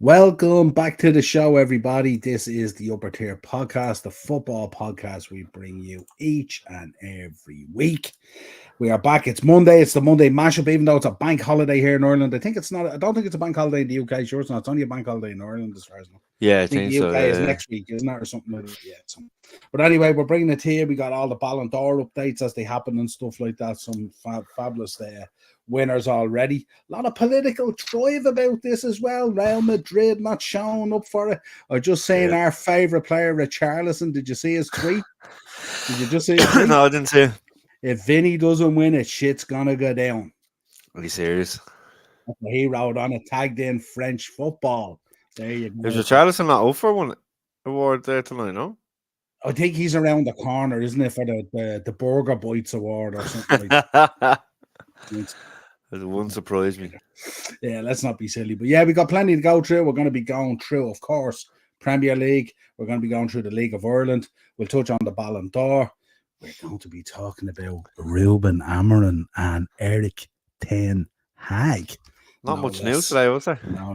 Welcome back to the show, everybody. This is the Upper Tier Podcast, the football podcast we bring you each and every week. We are back. It's Monday. It's the Monday mashup, even though it's a bank holiday here in Ireland. I think it's not. I don't think it's a bank holiday in the UK. Sure, it's not. It's only a bank holiday in Ireland, as far as I know. Yeah, I I think think the so. UK is next week, isn't it, or something like that? Yeah. But anyway, we're bringing it here. We got all the Ballon d'Or updates as they happen and stuff like that. Some fabulous winners already. A lot of political drive about this as well. Real Madrid not showing up for it. Or just saying our favourite player, Richarlison. Did you see his tweet? Did you just see his tweet? No, I didn't see it. If Vinny doesn't win it, shit's gonna go down. Are you serious? He wrote on it, tagged in French football. There you go. Is Richarlison not up for one award there tonight, no? I think he's around the corner, isn't it, for the Burger Bites Award or something like that. It wouldn't surprise me. Yeah, let's not be silly. But yeah, we got plenty to go through. We're going to be going through, of course, Premier League. We're going to be going through the League of Ireland. We'll touch on the Ballon d'Or. We're going to be talking about Ruben Amorim and Eric Ten Hag. Not much news today, was there? No,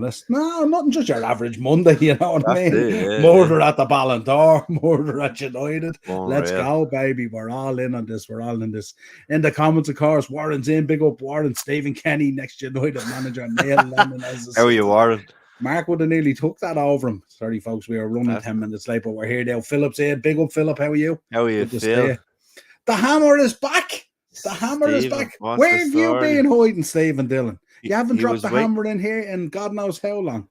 nothing, just your average Monday, you know what I mean? Murder at the Ballon d'Or, murder at United. Let's go, baby. We're all in on this. We're all in this. In the comments, of course, Warren's in. Big up Warren. Stephen Kenny, next United manager. Neil Lennon. How are you, Warren? Mark would have nearly took that over him. Sorry, folks. We were running 10 minutes late, but we're here now. Philip's in. Big up, Philip. How are you? How are you, Phil? The Hammer is back. The Hammer is back. Where have you been hiding, Stephen Dillon? You haven't dropped the hammer in here in God knows how long.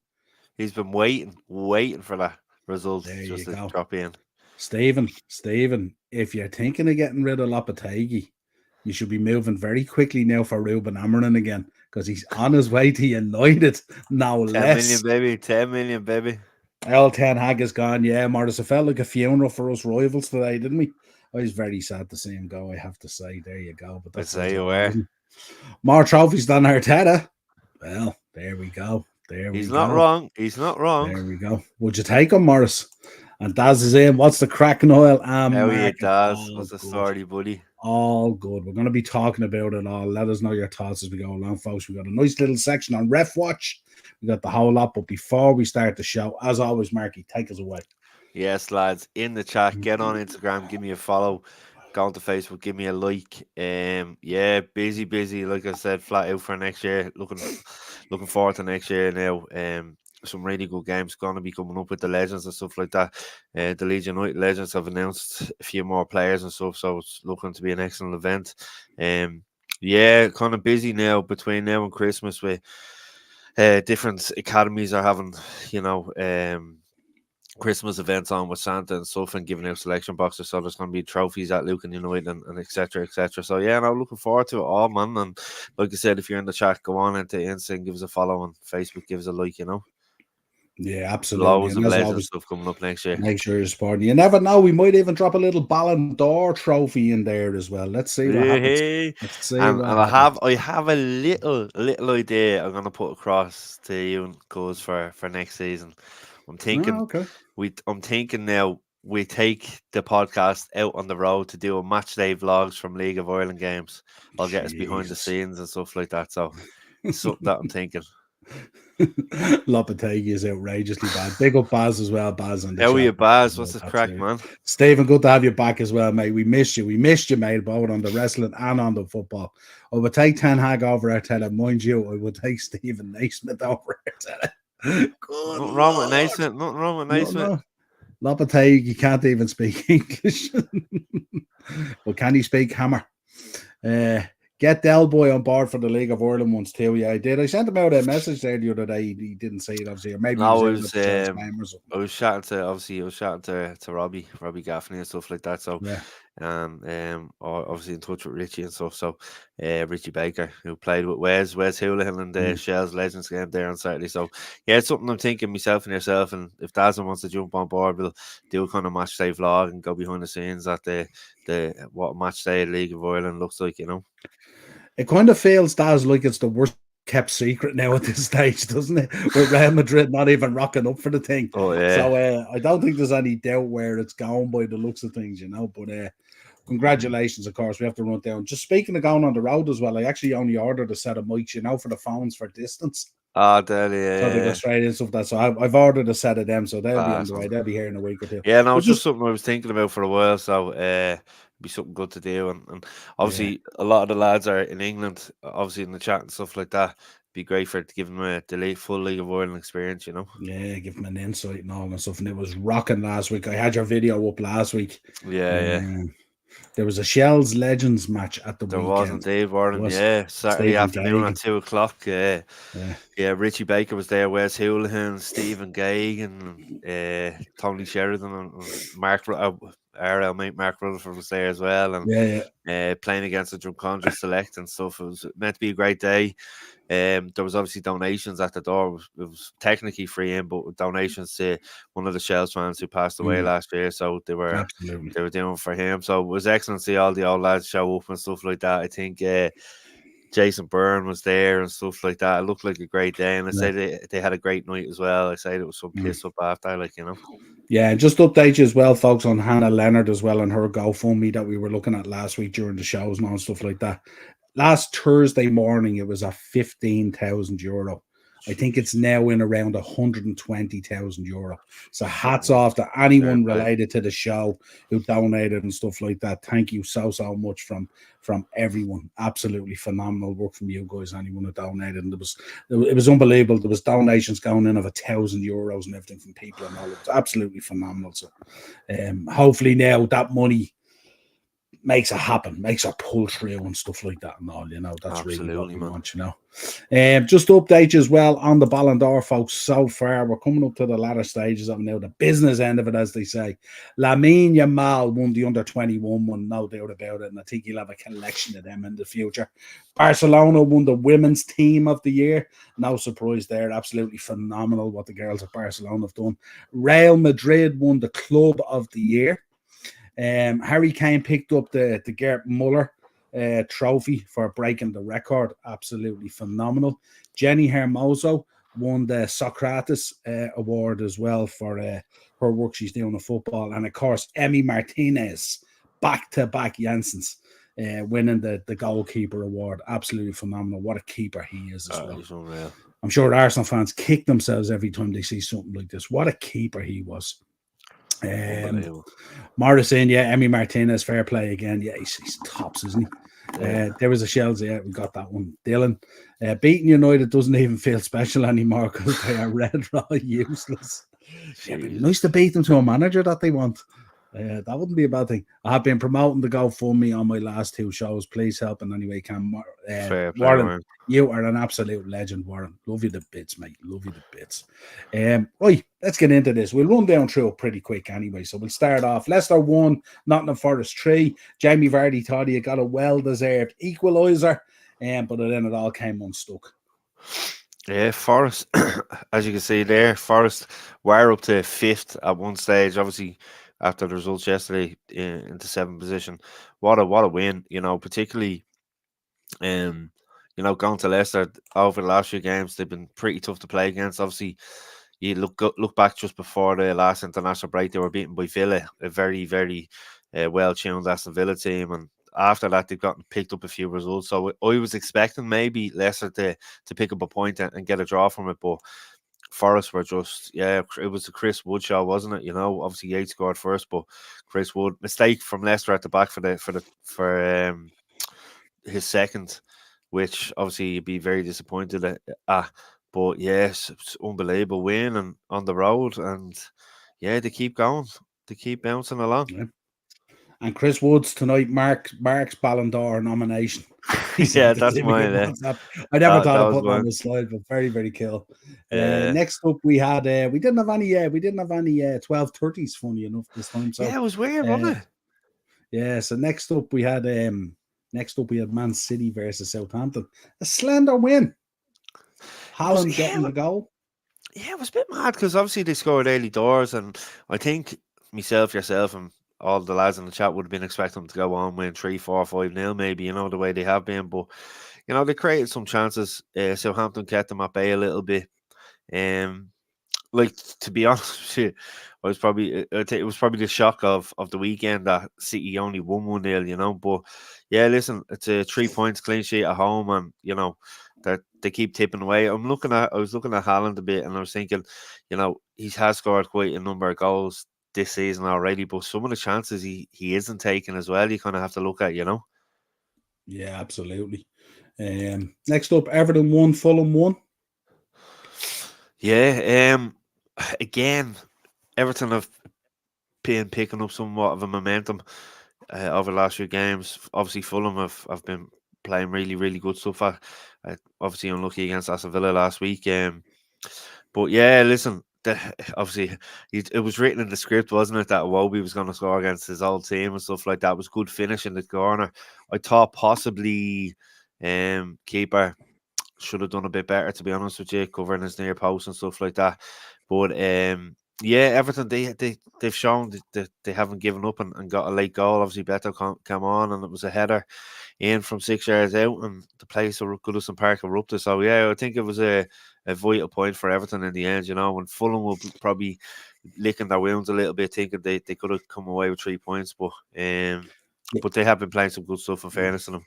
He's been waiting for that result just to drop in. Stephen, if you're thinking of getting rid of Lopetegui, you should be moving very quickly now for Ruben Amorim again, because he's on his way to United. No 10 less. 10 million, baby. Ten Hag is gone. Yeah, Morris, it felt like a funeral for us rivals today, didn't we? I was very sad to see him go, I have to say. There you go. But that's you were. More trophies than Arteta. Well, there we go. He's not wrong. He's not wrong. There we go. Would you take him, Morris? And Daz is in. What's the crack, Niall? How are you, Daz? What's the story, buddy? All good. We're going to be talking about it all. Let us know your thoughts as we go along, folks. We got a nice little section on Ref Watch. We got the whole lot. But before we start the show, as always, Marky, take us away. Yes, lads. In the chat, get on Instagram, give me a follow. Go on to Facebook, give me a like. Busy. Like I said, flat out for next year. Looking forward to next year now. Some really good games going to be coming up with the legends and stuff like that. The Leeds United legends have announced a few more players and stuff, so it's looking to be an excellent event. Kind of busy now between now and Christmas with different academies are having, Christmas events on with Santa and stuff and giving out selection boxes, so there's going to be trophies at Lucan United and etc. So looking forward to it all, man. And like I said, if you're in the chat, go on into Insta and give us a follow on Facebook, give us a like, Yeah, absolutely. Loads of legend stuff coming up next year. Make sure you're supporting. You never know, we might even drop a little Ballon d'Or trophy in there as well. Let's see what happens. Let's see I have a little idea I'm going to put across to you guys for next season. I'm thinking I'm thinking now we take the podcast out on the road to do a match day vlogs from League of Ireland games. I'll get us behind the scenes and stuff like that. So it's something that I'm thinking. Lopetegui is outrageously bad. Big up Baz as well, Baz. How are you, Baz? What's the crack, man? Stephen, good to have you back as well, mate. We missed you, mate, both on the wrestling and on the football. I would take Ten Hag over Arteta. Mind you, I would take Stephen Naismith over Arteta. Nothing wrong with Naismith. No. Lopetegui can't even speak English. But can he speak Hammer? Get Del Boy on board for the League of Ireland once too. Yeah, I did. I sent him out a message there the other day. He didn't say it, obviously, or maybe I was chatting to Robbie Gaffney and stuff like that. So obviously in touch with Richie and stuff. So Richie Baker, who played with Wes Houlihan and the Shells Legends game there on Saturday. So it's something I'm thinking myself and yourself. And if Dazan wants to jump on board, we'll do a kind of match day vlog and go behind the scenes at the what match day League of Ireland looks like. It kind of feels, Daz, like it's the worst kept secret now at this stage, doesn't it? With Real Madrid not even rocking up for the thing. Oh, yeah. So I don't think there's any doubt where it's going by the looks of things, But congratulations, of course. We have to run it down. Just speaking of going on the road as well, I actually only ordered a set of mics, for the phones for distance. Oh, So they go yeah. straight in stuff that. So I've ordered a set of them, so they'll be on the way. Sounds They'll be here in a week or two. Yeah, no, But it's just just something I was thinking about for a while, so be something good to do. And yeah, obviously, a lot of the lads are in England, obviously in the chat and stuff like that. Be great for it to give them the full League of Ireland experience, you know. yeah, give them an insight and all and stuff. And it was rocking last week. I had your video up last week. Yeah. There was a Shells Legends match at the There was weekend. indeed, It Warren. was Yeah, Saturday Stephen afternoon at Gagan. 2 o'clock. Yeah, Yeah, Richie Baker was there, Wes Houlihan, Stephen Gagan, Tony Sheridan, and RL mate Mark Rutherford was there as well, and yeah. playing against the Drumcondra Select and stuff. It was meant to be a great day. There was obviously donations at the door. It was technically free in, but donations to one of the Shells fans who passed away last year. So they were doing for him. So it was excellent to see all the old lads show up and stuff like that. I think Jason Byrne was there and stuff like that. It looked like a great day, and I said they had a great night as well. I said it was some piss up after, like, you know. Yeah, and just update you as well, folks, on Hannah Leonard as well and her GoFundMe that we were looking at last week during the shows and all stuff like that. Last Thursday morning, it was at €15,000. I think it's now in around €120,000. So hats off to anyone related to the show who donated and stuff like that. Thank you so much from everyone. Absolutely phenomenal work from you guys. Anyone who donated, and it was unbelievable. There was donations going in of €1,000 and everything from people and all. It was absolutely phenomenal. So hopefully now that money makes it happen, makes her pull through and stuff like that and all, you know. That's absolutely really what we want, you know. Just to update you as well on the Ballon d'Or, folks. So far, we're coming up to the latter stages of now, the business end of it, as they say. Lamine Yamal won the under-21 one, no doubt about it, and I think he'll have a collection of them in the future. Barcelona won the women's team of the year. No surprise there. Absolutely phenomenal what the girls at Barcelona have done. Real Madrid won the club of the year. Harry Kane picked up the Gerd Muller trophy for breaking the record. Absolutely phenomenal. Jenny Hermoso won the Socrates award as well for her work she's doing in football. And of course, Emmy Martinez, back-to-back Jensen's, winning the goalkeeper award. Absolutely phenomenal. What a keeper he is as well. He's unreal. I'm sure Arsenal fans kick themselves every time they see something like this. What a keeper he was. Morrison, Emmy Martinez, fair play again. Yeah, he's tops, isn't he? There was a Shells, we got that one. Dylan, beating United doesn't even feel special anymore because they are red raw useless. Yeah, it'd be nice to beat them to a manager that they want. That wouldn't be a bad thing. I have been promoting the GoFundMe on my last two shows. Please help in any way you can. Warren, you are an absolute legend, Warren. Love you to bits, mate. Love you to bits. Right, let's get into this. We'll run down through it pretty quick anyway. So we'll start off. Leicester 1, Nottingham Forest 3. Jamie Vardy thought he got a well-deserved equaliser, but then it all came unstuck. Yeah, Forest, as you can see there, Forest were up to 5th at one stage. Obviously, after the results yesterday, into 7th position. What a win, you know, particularly you know, going to Leicester over the last few games, they've been pretty tough to play against. Obviously, you look back just before the last international break, they were beaten by Villa, a very, very well-tuned Aston Villa team, and after that, they've gotten picked up a few results. So I was expecting maybe Leicester to pick up a point and get a draw from it, but Forest were just, it was the Chris Wood show, wasn't it? You know, obviously Yates scored first, but Chris Wood, mistake from Leicester at the back for his second, which obviously you'd be very disappointed at. But yes, it's unbelievable win and on the road, and they keep going, they keep bouncing along. Yeah. And Chris Woods tonight, Mark's Ballon d'Or nomination. That's mine. I never thought of putting on the slide, but very, very cool. Next up, we had we didn't have any 12:30s. Funny enough, this time. So it was weird, wasn't it? Yeah. So next up, we had Man City versus Southampton. A slender win. Haaland getting the goal. Yeah, it was a bit mad because obviously they scored early doors, and I think myself, yourself, and all the lads in the chat would have been expecting them to go on win 3-4, 5-0, maybe, you know, the way they have been. But, you know, they created some chances. Southampton kept them at bay a little bit. Like, to be honest with you, it was probably the shock of the weekend that City only won 1-0, you know. But, yeah, listen, it's a 3 points clean sheet at home, and, you know, they keep tipping away. I was looking at Haaland a bit, and I was thinking, he has scored quite a number of goals this season already, but some of the chances he isn't taking as well, you kind of have to look at, Yeah, absolutely. Next up, Everton 1, Fulham 1. Yeah, again, Everton have been picking up somewhat of a momentum over the last few games. Obviously, Fulham have been playing really, really good so far. Obviously, unlucky against Aston Villa last week. But yeah, listen, obviously, it was written in the script, wasn't it, that Iwobi was going to score against his old team and stuff like that. It was good finish in the corner. I thought possibly keeper should have done a bit better, to be honest with you, covering his near post and stuff like that. But yeah, Everton, they've shown that they haven't given up and got a late goal. Obviously, Beto come on, and it was a header in from 6 yards out, and the place of Goodison Park erupted. So yeah, I think it was a vital point for Everton in the end. When Fulham will probably licking their wounds a little bit, thinking they could have come away with 3 points, but they have been playing some good stuff, in fairness to them.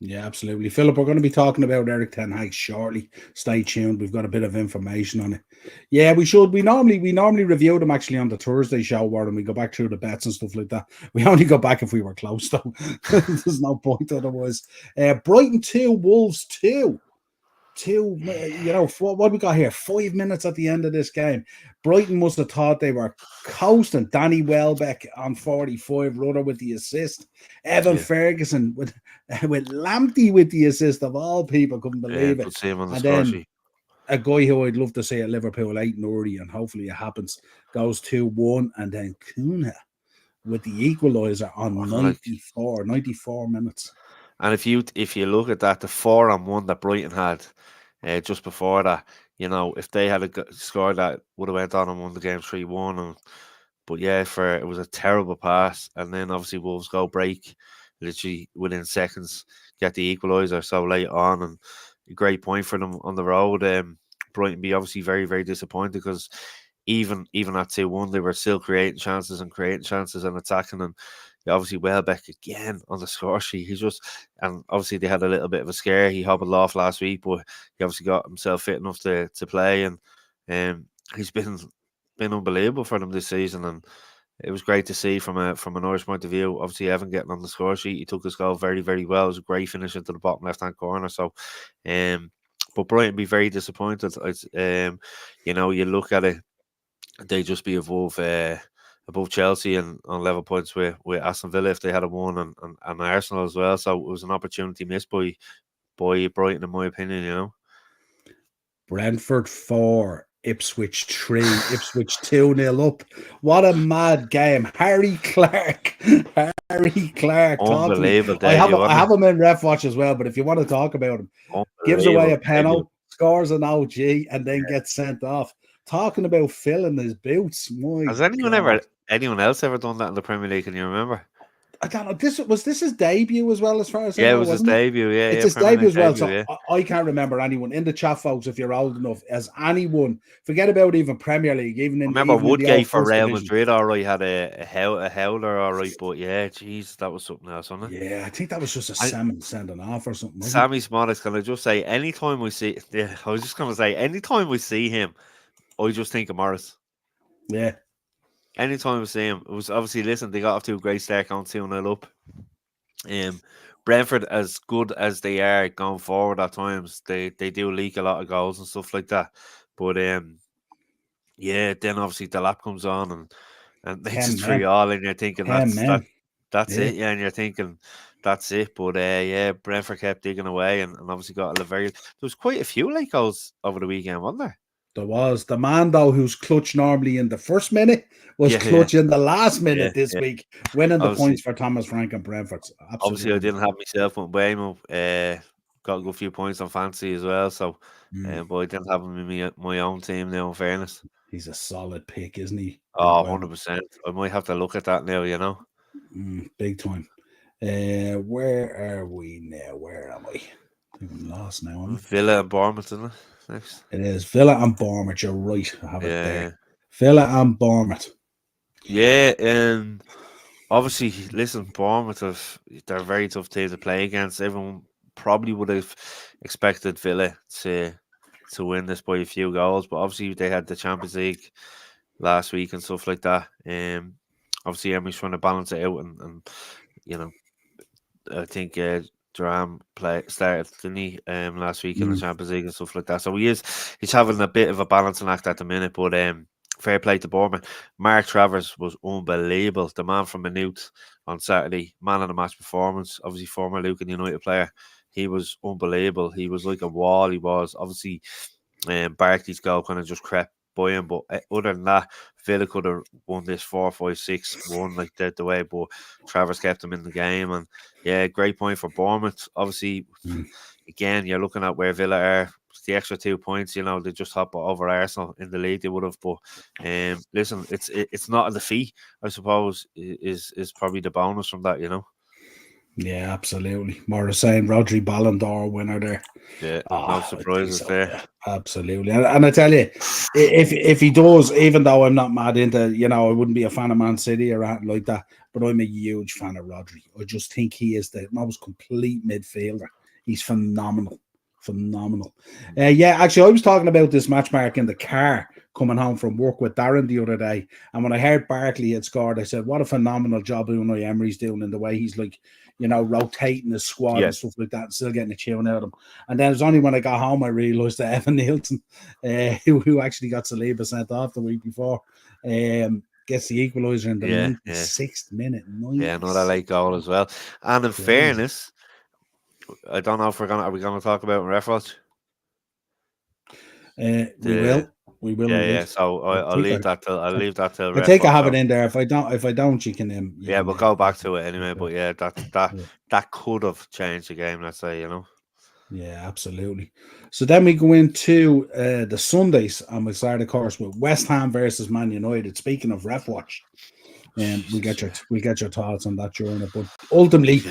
Yeah, absolutely. Philip, we're going to be talking about Eric Ten Hag shortly. Stay tuned. We've got a bit of information on it. Yeah, we should. We normally review them actually on the Thursday show, where we go back through the bets and stuff like that. We only go back if we were close, though. There's no point otherwise. Brighton 2, Wolves 2. What we got here? 5 minutes at the end of this game. Brighton must have thought they were coasting. Danny Welbeck on 45, Rudder with the assist. Evan Ferguson with Lamptey with the assist, of all people. Couldn't believe it. See him on the and score then sheet. A guy who I'd love to see at Liverpool, 8 Nuri, and hopefully it happens, goes 2-1, and then Kuna with the equaliser on 94 minutes. And if you look at that, the 4-on-1 that Brighton had just before that, if they had scored that, would have went on and won the game 3-1. But yeah, it was a terrible pass, and then obviously Wolves go break, literally within seconds, get the equaliser so late on, and a great point for them on the road. Brighton be obviously very, very disappointed, because even at 2-1, they were still creating chances and attacking, and obviously Welbeck again on the score sheet. And obviously they had a little bit of a scare. He hobbled off last week, but he obviously got himself fit enough to play, and he's been unbelievable for them this season, and it was great to see from an Irish point of view. Obviously, Evan getting on the score sheet, he took his goal very, very well. It was a great finish into the bottom left-hand corner. So, but Brighton be very disappointed. You look at it, they just be above Chelsea and on level points with Aston Villa if they had won, and Arsenal as well. So it was an opportunity missed by Brighton, in my opinion. Brentford 4, Ipswich 3, Ipswich 2-0 up. What a mad game. Harry Clark. Unbelievable. I have him in ref watch as well, but if you want to talk about him, gives away a penalty, scores an OG, and then gets sent off. Talking about filling his boots. Has anyone else ever done that in the Premier League? Can you remember? I don't know. Was this his debut as well, as far as I know? Yeah, it was his debut. Yeah, it's his debut as well. So I can't remember anyone in the chat, folks. If you're old enough, as anyone, forget about even Premier League. Even in remember Woodgate for Real Madrid, all right, had a howler, all right, but yeah, jeez, that was something else, wasn't it? Yeah, I think that was just a salmon sending off or something. Sammy Smollett's gonna just say anytime we see. Yeah, I was just gonna say anytime we see him, I just think of Morris. Yeah. Anytime we see him, it was obviously, listen, they got off to a great start going 2-0 up. Brentford, as good as they are going forward at times, they do leak a lot of goals and stuff like that. But yeah, then obviously the lap comes on and makes it 3-3, and you're thinking that's it. Yeah, and you're thinking that's it. But yeah, Brentford kept digging away and obviously got a very. There was quite a few late goals over the weekend, wasn't there? There was. The man, though, who's clutch normally in the first minute was clutch in the last minute this week, winning the points for Thomas Frank and Brentford. Absolutely. Obviously, I didn't have myself with Waymo. Got a good few points on fantasy as well. So, but I didn't have him in my own team now, in fairness. He's a solid pick, isn't he? Oh, 100%. I might have to look at that now, big time. Where are we now? Where am I? I think I'm lost now. Villa and Bournemouth, isn't it? Next. It is Villa and Bournemouth. You're right. I have it there. Villa and Bournemouth. Yeah, and obviously, listen, Bournemouth they're a very tough team to play against. Everyone probably would have expected Villa to win this by a few goals, but obviously they had the Champions League last week and stuff like that. Obviously Emery's trying to balance it out, and you know, I think Duran started, didn't he, last week in the Champions League and stuff like that. So he's having a bit of a balancing act at the minute, but fair play to Bournemouth. Mark Travers was unbelievable. The man from Maynooth on Saturday, man of the match performance. Obviously, former Lucan United player. He was unbelievable. He was like a wall. He was obviously Barkley's goal kind of just crept by him, but other than that, Villa could have won this 4-5-6-1 like the way, but Travers kept him in the game, and yeah, great point for Bournemouth. Obviously, again, you're looking at where Villa are. The extra 2 points, you know, they just hop over Arsenal in the league. They would have, but listen, it's not a defeat. I suppose is probably the bonus from that, you know. Yeah, absolutely. More saying Rodri Ballon d'Or winner there. Yeah, no surprises there. Absolutely, and I tell you, if he does, even though I'm not mad into, you know, I wouldn't be a fan of Man City or anything like that, but I'm a huge fan of Rodri. I just think he is the most complete midfielder. He's phenomenal. Yeah, actually, I was talking about this match, Mark, in the car coming home from work with Darren the other day, and when I heard Barkley had scored, I said, what a phenomenal job Unai Emery's doing in the way he's, like, you know, rotating his squad and stuff like that, and still getting a tune out of him. And then it was only when I got home I realised that Evan Nielsen, who actually got Saliba sent off the week before, gets the equaliser in the 96th minute. Yeah, another late goal as well. And in fairness, I don't know if are we gonna talk about Ref Watch? We will. Yeah. So I'll leave that till I think I have it in there. If I don't, you can. We'll go back to it anyway. But yeah, that could have changed the game. Let's say, you know. Yeah, absolutely. So then we go into the Sundays, and we start, of course, with West Ham versus Man United. Speaking of Ref Watch, we get your thoughts on that during it. But ultimately,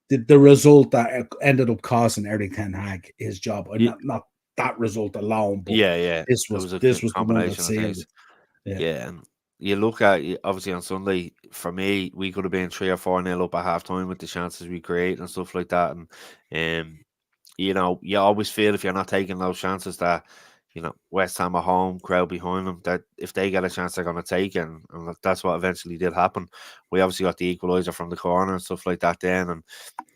the result that ended up costing Eric Ten Hag his job, not that result alone, but this was the combination of things. Yeah, and you look at, obviously on Sunday, for me, we could have been 3 or 4-0 up at half time with the chances we create and stuff like that. And you know, you always feel if you're not taking those chances that, you know, West Ham at home, crowd behind them, that if they get a chance, they're going to take it. And that's what eventually did happen. We obviously got the equaliser from the corner and stuff like that then. And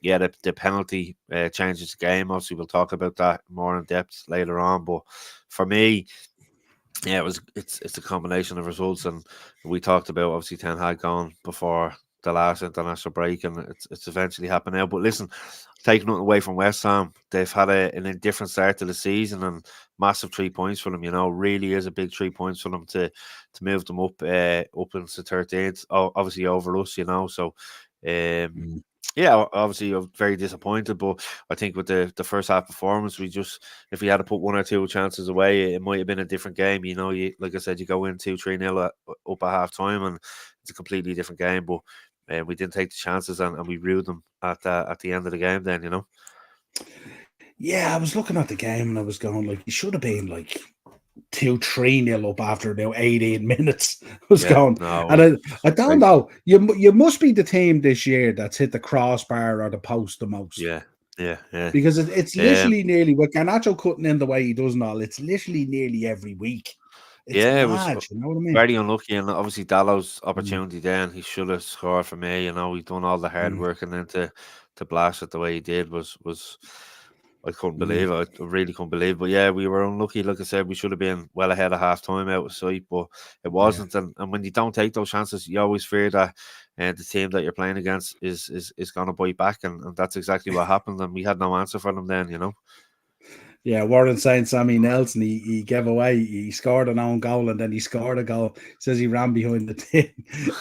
yeah, the penalty changes the game. Obviously, we'll talk about that more in depth later on. But for me, yeah, it's a combination of results. And we talked about, obviously, Ten Hag gone before the last international break, and it's eventually happened now. But listen, taking nothing away from West Ham, they've had an indifferent start to the season, and massive 3 points for them. You know, really is a big 3 points for them to move them up into 13th. Obviously over us, you know. So, yeah, obviously I'm very disappointed, but I think with the first half performance, if we had to put 1 or 2 chances away, it might have been a different game. You know, like I said, you go in 2-3-0 up at half time, and it's a completely different game. But we didn't take the chances, and we ruined them at the end of the game. Then, you know. Yeah, I was looking at the game and I was going, like, you should have been like 2-3-0 up after now 18 minutes. And I don't know. You must be the team this year that's hit the crossbar or the post the most. Yeah. Because it's literally nearly, with Garnacho cutting in the way he does and all, it's literally nearly every week. It's mad, it was, you know what I mean? Very unlucky, and obviously Dallow's opportunity then, he should have scored for me. You know, he's done all the hard work, and then to blast it the way he did was I couldn't believe it. I really couldn't believe it. But yeah, we were unlucky. Like I said, we should have been well ahead of half time out of sight, but it wasn't. And when you don't take those chances, you always fear that the team that you're playing against is going to bite back, and that's exactly what happened. And we had no answer for them then, you know. Yeah, Warren saying Sammy Nelson, he gave away, he scored an own goal, and then he scored a goal. He says he ran behind the thing,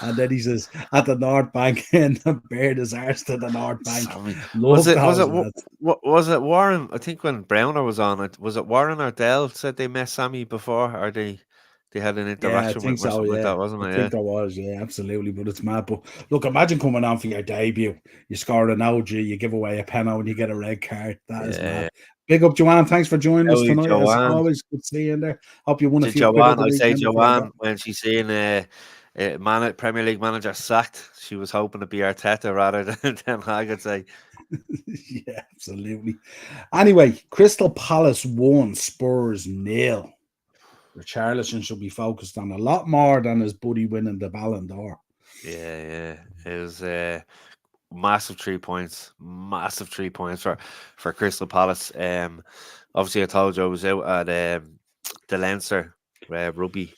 and then he says at the North Bank and bared his arse to the North Bank. Was it Warren? I think when Browner was on it, was it Warren or Dell said they met Sammy before, or they had an interaction with him or something like that, wasn't it? I think there was, absolutely. But it's mad. But look, imagine coming on for your debut, you score an OG, you give away a penalty, and you get a red card. That is mad. Big up, Joanne. Thanks for joining us tonight. As always, good to see you in there. Hope you won a few. Joanne, I say Joanne, when she's seeing Premier League manager sacked, she was hoping to be Arteta rather than Ten Hag, I'd say. Yeah, absolutely. Anyway, Crystal Palace 1, Spurs 0. Richarlison should be focused on a lot more than his buddy winning the Ballon d'Or. Yeah. It was massive 3 points. Massive 3 points for Crystal Palace. Obviously, I told you I was out at the Leinster rugby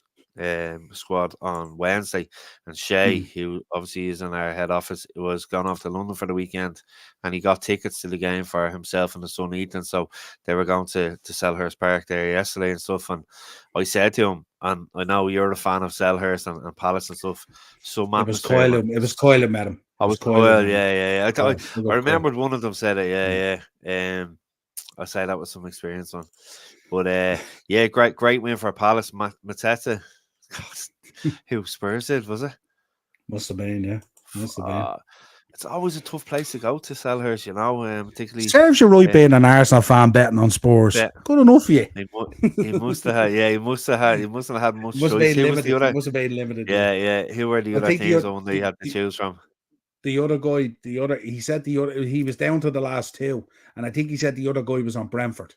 squad on Wednesday, and Shay, who obviously is in our head office, was gone off to London for the weekend, and he got tickets to the game for himself and his son Ethan. So they were going to Selhurst Park there yesterday and stuff. And I said to him, and I know you're a fan of Selhurst and Palace and stuff, some It was atmosphere, man. Coyle. It was Coyle met him. I It was was Coyle. Coyle, yeah. I Coyle. remembered one of them said it, yeah. I say that was some experience one. But yeah, great win for Palace. Mateta, who Spurs did, was it? Must have been, yeah. Must have been. It's always a tough place to go to Selhurst, you know. Particularly serves you right being an Arsenal fan betting on Spurs. Good enough for you. He must have had, yeah. He mustn't have had much choice. Who was the other? Must have been limited. Yeah. Who were the other teams on they had to choose from? The other guy, he said he was down to the last two, and I think he said the other guy was on Brentford.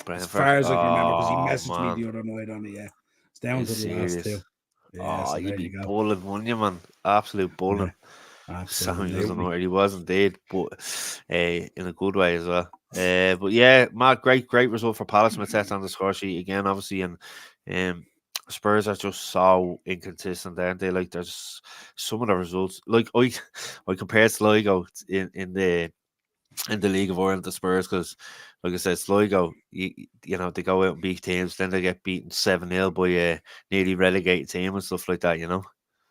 As far as I can remember, because he messaged me the other night on it. Yeah, it's down to the last two. Yeah, so you'd be bulling, wouldn't you, man? Absolute bulling. Sammy doesn't know where he was indeed, but in a good way as well. But yeah, Matt, great result for Palace. Mateta on the score sheet again, obviously, and Spurs are just so inconsistent, aren't they? Like, there's some of the results. Like I compared Sligo in the League of Ireland to Spurs because, like I said, Sligo, you know, they go out and beat teams, then they get beaten 7-0 by a nearly relegated team and stuff like that, you know.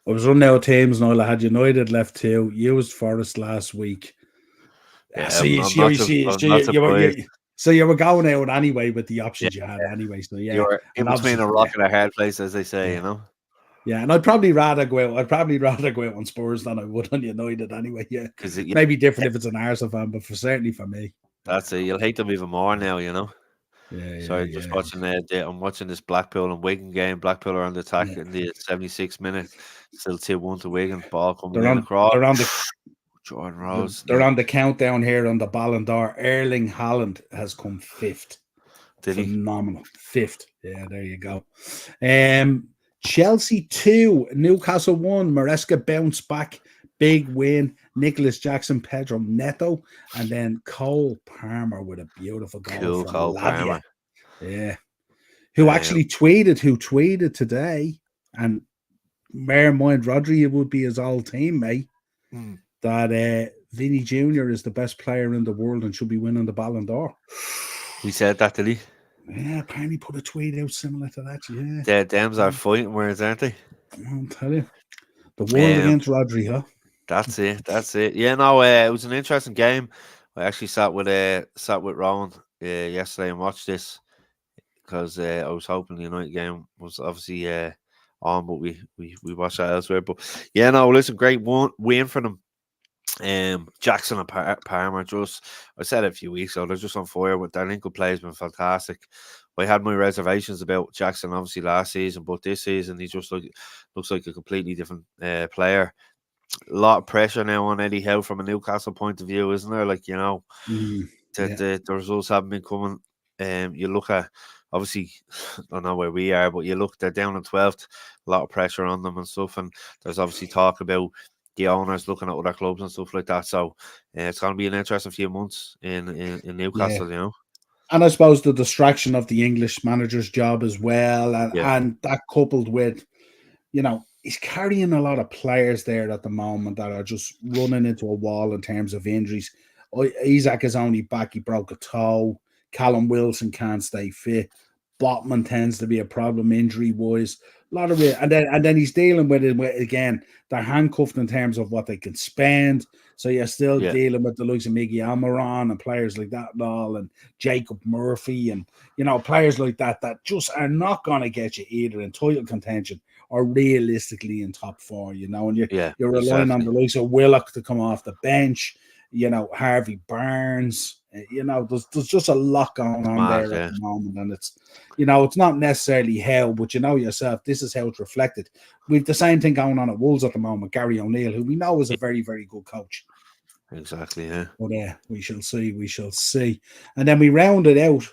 I was running out of teams, Niall. I had United left 2. You was Forest last week. Yeah, so you were going out anyway with the options you had anyway. So yeah, you were in between a rock and a hard place, as they say, you know. Yeah, and I'd probably rather go out on Spurs than I would on United anyway. Yeah, because it may be different if it's an Arsenal fan, but certainly for me, that's it. You'll hate them even more now, you know. Watching I'm watching this Blackpool and Wigan game. Blackpool are on the attack in the 76th minute, still 2-1 to Wigan. Ball coming in across. Jordan Rose. They're on the countdown here on the Ballon d'Or. Erling Haaland has come 5th. Phenomenal. 5th. Yeah, there you go. Chelsea 2, Newcastle 1. Maresca bounced back. Big win. Nicholas Jackson, Pedro Neto, and then Cole Palmer with a beautiful goal from Cole Palmer. Yeah. Who tweeted today, and bear in mind Rodri would be his old teammate, that Vinny Jr. is the best player in the world and should be winning the Ballon d'Or. He said that, did he? Yeah, apparently put a tweet out similar to that, yeah. The Dems are fighting words, aren't they? I'll tell you. The world against Rodri, huh? That's it. Yeah, no, it was an interesting game. I actually sat with Rowan yesterday and watched this because I was hoping the United game was obviously on, but we watched that elsewhere. But yeah, no, listen, great win for them. Jackson and Palmer, I said it a few weeks ago, they're just on fire. With their link-up play has been fantastic. I had my reservations about Jackson obviously last season, but this season he just looks like a completely different player. A lot of pressure now on Eddie Howe from a Newcastle point of view, isn't there? Like, you know, the results haven't been coming. You look at, obviously, I don't know where we are, but you look, they're down in 12th, a lot of pressure on them and stuff, and there's obviously talk about the owners looking at other clubs and stuff like that. So it's going to be an interesting few months in Newcastle, you know. And I suppose the distraction of the English manager's job as well, and that coupled with, you know, he's carrying a lot of players there at the moment that are just running into a wall in terms of injuries. Isaac is only back. He broke a toe. Callum Wilson can't stay fit. Botman tends to be a problem injury-wise. A lot of it. And then he's dealing with it again. They're handcuffed in terms of what they can spend. So you're still dealing with the likes of Miggy Almiron and players like that and all, and Jacob Murphy and, you know, players like that just are not going to get you either in title contention or realistically in top 4, you know, and you're relying on the likes of Willock to come off the bench, you know, Harvey Barnes, you know, there's just a lot going on there at the moment, and it's, you know, it's not necessarily how, but you know yourself, this is how it's reflected. We've the same thing going on at Wolves at the moment, Gary O'Neill, who we know is a very, very good coach. Exactly, yeah. But we shall see. We shall see. And then we rounded out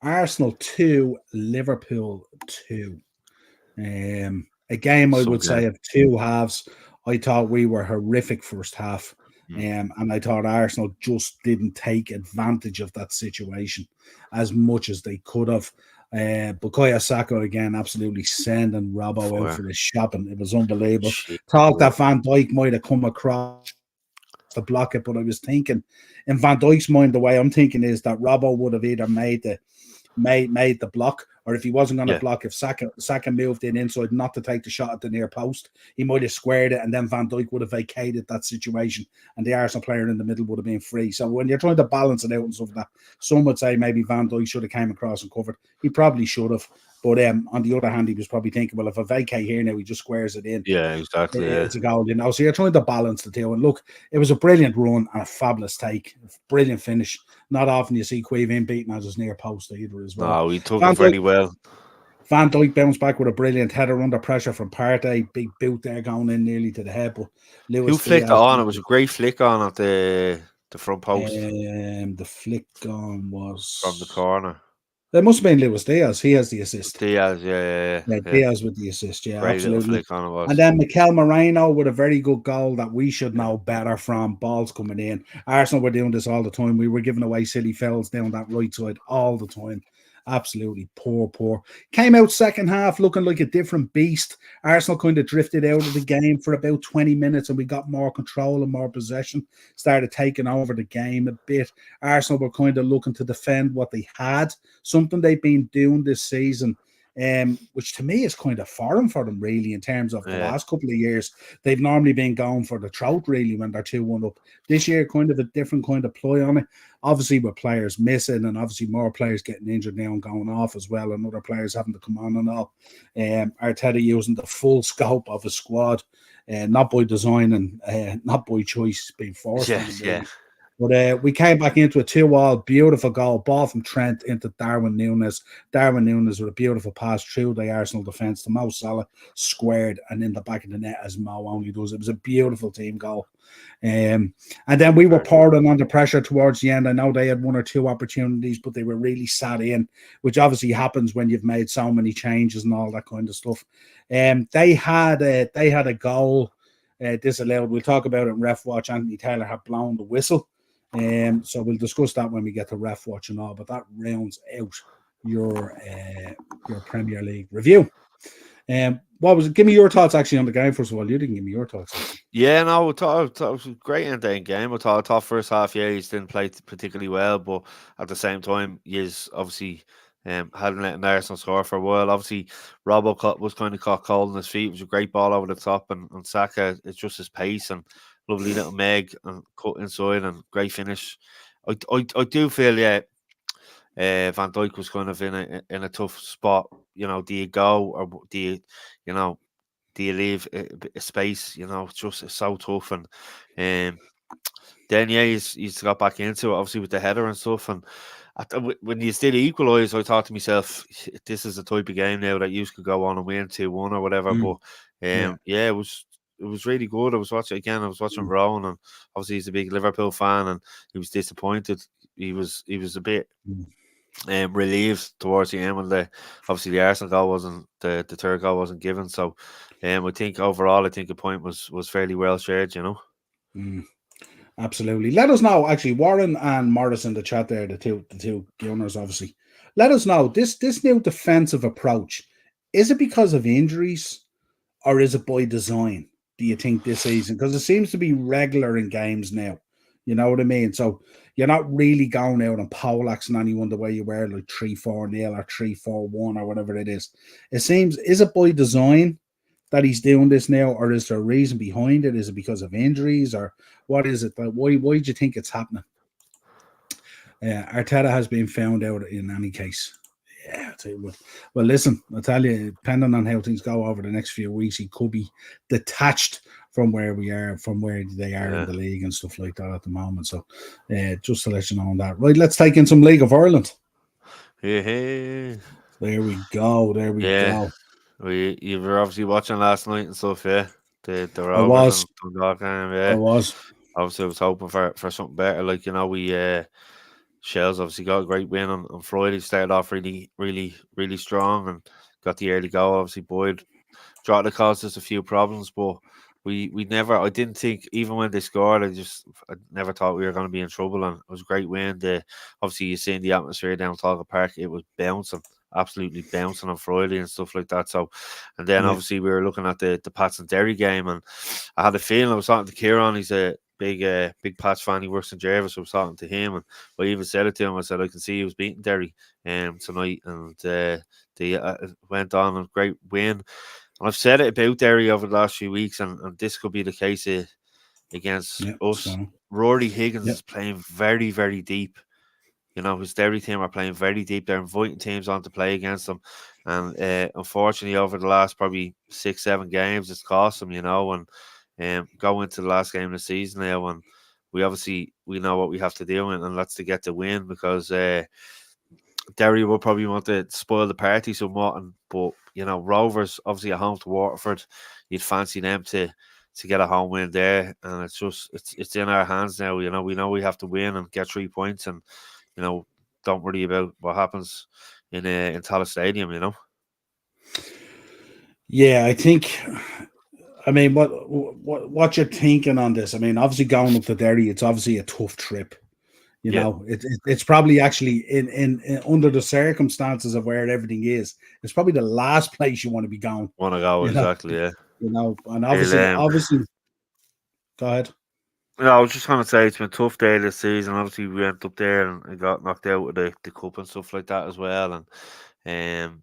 Arsenal 2, Liverpool 2. A game I Some would say game. of two halves. I thought we were horrific first half. And I thought Arsenal just didn't take advantage of that situation as much as they could have. Bukayo Saka again, absolutely sending Robbo out Fire. for his shopping. It was unbelievable. Shit. Thought that Van Dijk might have come across to block it, but I was thinking in Van Dijk's mind, the way I'm thinking is that Robbo would have either made the block, or if he wasn't going to block, if Saka moved inside not to take the shot at the near post, he might have squared it, and then Van Dijk would have vacated that situation, and the Arsenal player in the middle would have been free. So when you're trying to balance it out and stuff like that, some would say maybe Van Dijk should have came across and covered. He probably should have. But on the other hand, he was probably thinking, well, if I vacate here now, he just squares it in. Yeah, exactly. It's a goal, So you're trying to balance the two. And look, it was a brilliant run and a fabulous take, a brilliant finish. Not often you see Quaven beaten as his near post either as well. No, he took it very well. Van Dijk bounced back with a brilliant header under pressure from Partey. Big boot there going in nearly to the head. But Who flicked it on? It was a great flick on at the front post. The flick on was from the corner. It must have been Luis Diaz. He has the assist. Diaz, yeah. Diaz with the assist, yeah, great absolutely. Flick on it was. And then Mikel Moreno with a very good goal that we should know better from. Balls coming in. Arsenal were doing this all the time. We were giving away silly fouls down that right side all the time. Absolutely poor. Came out second half looking like a different beast. Arsenal kind of drifted out of the game for about 20 minutes and we got more control and more possession. Started taking over the game a bit. Arsenal were kind of looking to defend what they had, something they've been doing this season. Which to me is kind of foreign for them, really, in terms of the last couple of years. They've normally been going for the throat, really, when they're 2-1 up. This year, kind of a different kind of ploy on it. Obviously, with players missing and obviously more players getting injured now and going off as well, and other players having to come on and all. Arteta using the full scope of a squad, not by design and not by choice, being forced. But we came back into a 2-2, beautiful goal, ball from Trent into Darwin Núñez. Darwin Núñez with a beautiful pass through the Arsenal defence to Mo Salah, squared and in the back of the net as Mo only does. It was a beautiful team goal. And then we were pouring under pressure towards the end. I know they had one or two opportunities, but they were really sat in, which obviously happens when you've made so many changes and all that kind of stuff. They had a goal disallowed. We'll talk about it in Ref Watch. Anthony Taylor had blown the whistle. So we'll discuss that when we get to Ref Watch and all, but that rounds out your Premier League review. What was it? Give me your thoughts actually on the game first of all. You didn't give me your thoughts. Yeah, no, I thought it was a great end game. I thought first half, he didn't play particularly well, but at the same time, he's obviously hadn't let Arsenal score for a while. Obviously, Robbo was kind of caught cold on his feet. It was a great ball over the top, and Saka, it's just his pace and lovely little Meg and cut inside and great finish. I do feel Van Dijk was kind of in a tough spot. Do you go or do you leave a space? It's so tough. And then he's got back into it, obviously with the header and stuff. And when you did equalise, I thought to myself, this is the type of game now that you could go on and win 2-1 or whatever. But it was really good. I was watching Rowan, and obviously he's a big Liverpool fan, and he was disappointed. He was a bit relieved towards the end when obviously the Arsenal goal wasn't the third goal wasn't given. So I think overall, the point was fairly well shared. Absolutely. Let us know. Actually, Warren and Morris in the chat there, the two gunners, obviously. Let us know this new defensive approach. Is it because of injuries, or is it by design? Do you think this season? Because it seems to be regular in games now. You know what I mean? So you're not really going out and poleaxing anyone the way you were like 3-4-0 or 3-4-1 or whatever it is. It seems, is it by design that he's doing this now, or is there a reason behind it? Is it because of injuries, or what is it? Why do you think it's happening? Arteta has been found out in any case. Yeah, I'll tell you what. Well, listen, I'll tell you, depending on how things go over the next few weeks, he could be detached from where we are, from where they are in the league and stuff like that at the moment. So, just to let you know on that. Right, let's take in some League of Ireland. Yeah. There we go. Go. You were obviously watching last night and stuff, yeah. The I was. Game, yeah. I was. obviously I was hoping for something better. Like, we Shells obviously got a great win on Friday. Started off really, really, really strong and got the early goal. Obviously, Boyd Drogheda caused us a few problems, but we never. I didn't think even when they scored, I never thought we were going to be in trouble. And it was a great win. Obviously you seen the atmosphere down Talca Park. It was bouncing, absolutely bouncing on Friday and stuff like that. So, and then Yeah. obviously we were looking at the Pats and Derry game, and I had a feeling. I was talking to Kieran. He's a big Pats fan. He works in Jervis. So I was talking to him, and I even said it to him. I said I can see he was beating Derry tonight, and they went on a great win. And I've said it about Derry over the last few weeks, and this could be the case against us. So, Rory Higgins yeah. is playing very, very deep. His Derry team are playing very deep. They're inviting teams on to play against them. And unfortunately, over the last probably 6-7 games, it's cost them, and go into the last game of the season now. And we know what we have to do, and that's to get the win, because Derry will probably want to spoil the party somewhat, but Rovers obviously at home to Waterford, you'd fancy them to get a home win there, and it's in our hands now. We know we have to win and get 3 points, and don't worry about what happens in Tallaght Stadium. Yeah, I think. I mean, what you're thinking on this? I mean, obviously going up to Derry, it's obviously a tough trip. It's probably actually in under the circumstances of where everything is, it's probably the last place you want to be going. Want to go, exactly, yeah. And obviously, go ahead. No, I was just going to say it's been a tough day this season. Obviously, we went up there and got knocked out with the cup and stuff like that as well. And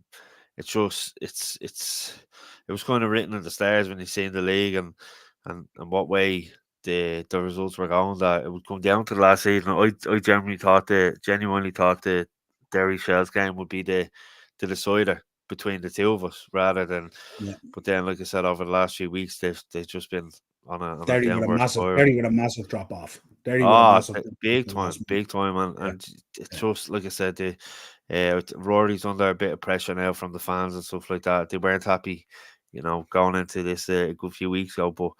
it's just it was kind of written in the stars when you seen the league and what way the results were going, that it would come down to the last season. I genuinely thought the Derry Shells game would be the decider between the two of us, rather than. Yeah. But then, like I said, over the last few weeks, they've just been on a Derry downward spiral. Derry with a massive drop off. Derry with a massive big time, and it's just like I said, Rory's under a bit of pressure now from the fans and stuff like that. They weren't happy, going into this a good few weeks ago, but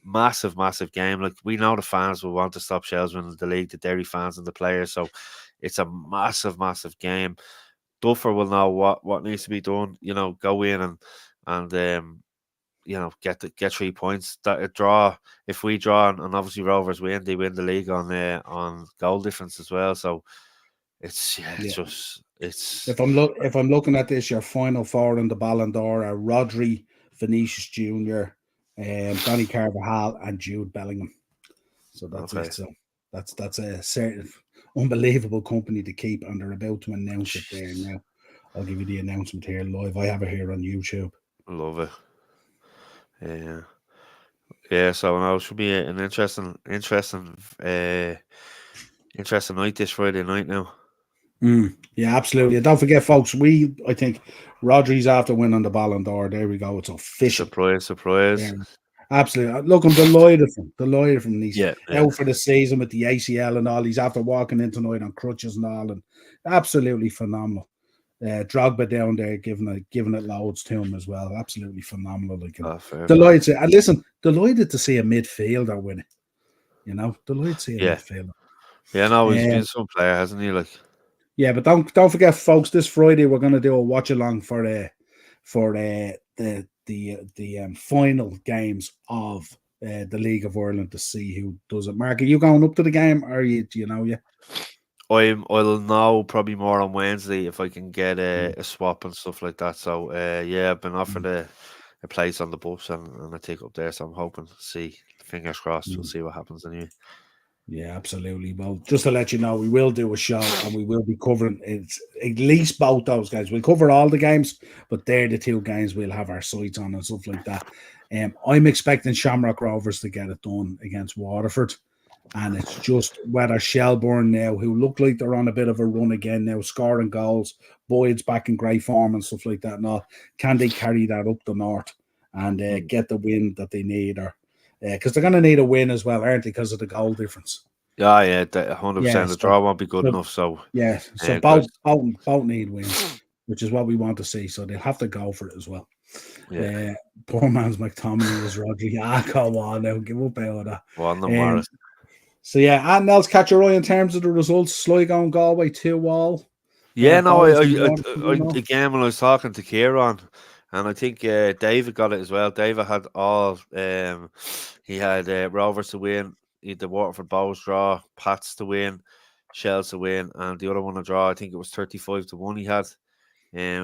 massive game. Like, we know the fans will want to stop Shells winning the league, the Derry fans and the players, so it's a massive game. Duffer will know what needs to be done. Go in and get 3 points. That a draw. If we draw and obviously Rovers win, they win the league on goal difference as well. So it's If I'm looking at this, your final four in the Ballon d'Or are Rodri, Vinicius Jr., Donny Carvajal, and Jude Bellingham. So that's it. So that's a certain unbelievable company to keep, and they're about to announce it there now. I'll give you the announcement here live. I have it here on YouTube. Love it. Yeah. So now it should be an interesting night this Friday night now. Yeah, absolutely. Don't forget, folks. I think Rodri's after winning the Ballon d'Or. There we go. It's official. Surprise. Yeah, absolutely. Look, I'm delighted from these out for the season with the ACL and all. He's after walking in tonight on crutches and all, and absolutely phenomenal. Drogba down there giving it loads to him as well. Absolutely phenomenal. Delighted. And listen, delighted to see a midfielder win it. Delighted to see a midfielder. Yeah, no, he's been some player, hasn't he? Like. Yeah, but don't forget, folks. This Friday we're going to do a watch along for the final games of the League of Ireland to see who does it. Mark, are you going up to the game, or do you know yet? I'll know probably more on Wednesday if I can get a swap and stuff like that. So I've been offered a place on the bus and I take up there. So I'm hoping to see. Fingers crossed. We'll see what happens anyway. Yeah, absolutely. Well, just to let you know, we will do a show and we will be covering at least both those games. We'll cover all the games, but they're the two games we'll have our sights on and stuff like that. I'm expecting Shamrock Rovers to get it done against Waterford. And it's just whether Shelbourne now, who look like they're on a bit of a run again now, scoring goals, Boyd's back in great form and stuff like that. Now, can they carry that up the north and get the win that they need? Or because they're going to need a win as well, aren't they? Because of the goal difference. Yeah, 100%. The draw won't be good enough. So both need wins. which is what we want to see. So they'll have to go for it as well. Yeah. Poor man's McTominay is Rodri. Come on now, give up out of One of that. Morris. So yeah, and else catch your eye in terms of the results. Sligo and Galway 2-2. Yeah, no, Waterford, again, when I was talking to Kieran, and I think David got it as well. David had all, he had Rovers to win, he had the Waterford Bows draw, Pats to win, Shells to win, and the other one to draw, I think it was 35-1 he had.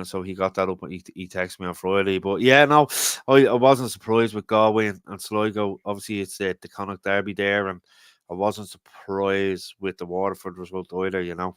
So he got that up. He texted me on Friday. But yeah, no, I wasn't surprised with Galway and Sligo. Obviously, it's the Connacht derby there, and I wasn't surprised with the Waterford result either.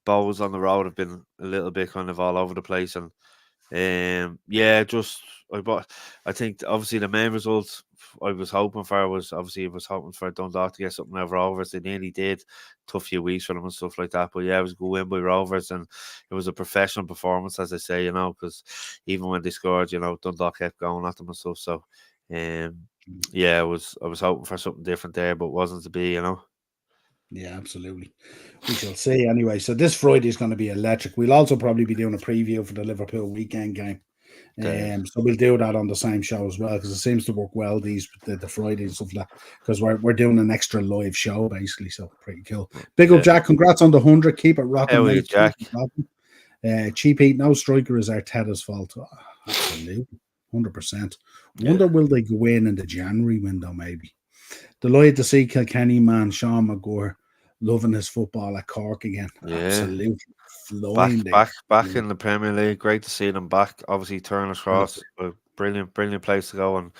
Bows on the road have been a little bit kind of all over the place, and yeah, just I think obviously the main result I was hoping for was Dundalk to get something out of Rovers. They nearly did. Tough few weeks for them and stuff like that. But yeah, it was a good win by Rovers, and it was a professional performance, as I say, because even when they scored, Dundalk kept going at them and stuff. So yeah, I was hoping for something different there, but wasn't to be. Yeah, absolutely. We shall see anyway. So this Friday is going to be electric. We'll also probably be doing a preview for the Liverpool weekend game. So we'll do that on the same show as well, because it seems to work well the Friday and stuff like that, because we're doing an extra live show basically. So pretty cool. Big up, Jack. Congrats on the 100. Keep it rocking. How are you, Jack? Cheap Heat, no striker is Arteta's fault. Oh, absolutely. 100%. Wonder will they go in the January window maybe. Delighted to see Kilkenny man Sean McGuire loving his football at Cork again. Yeah. Absolutely flying back in the Premier League. Great to see them back. Obviously, Turner's Cross, a brilliant place to go, and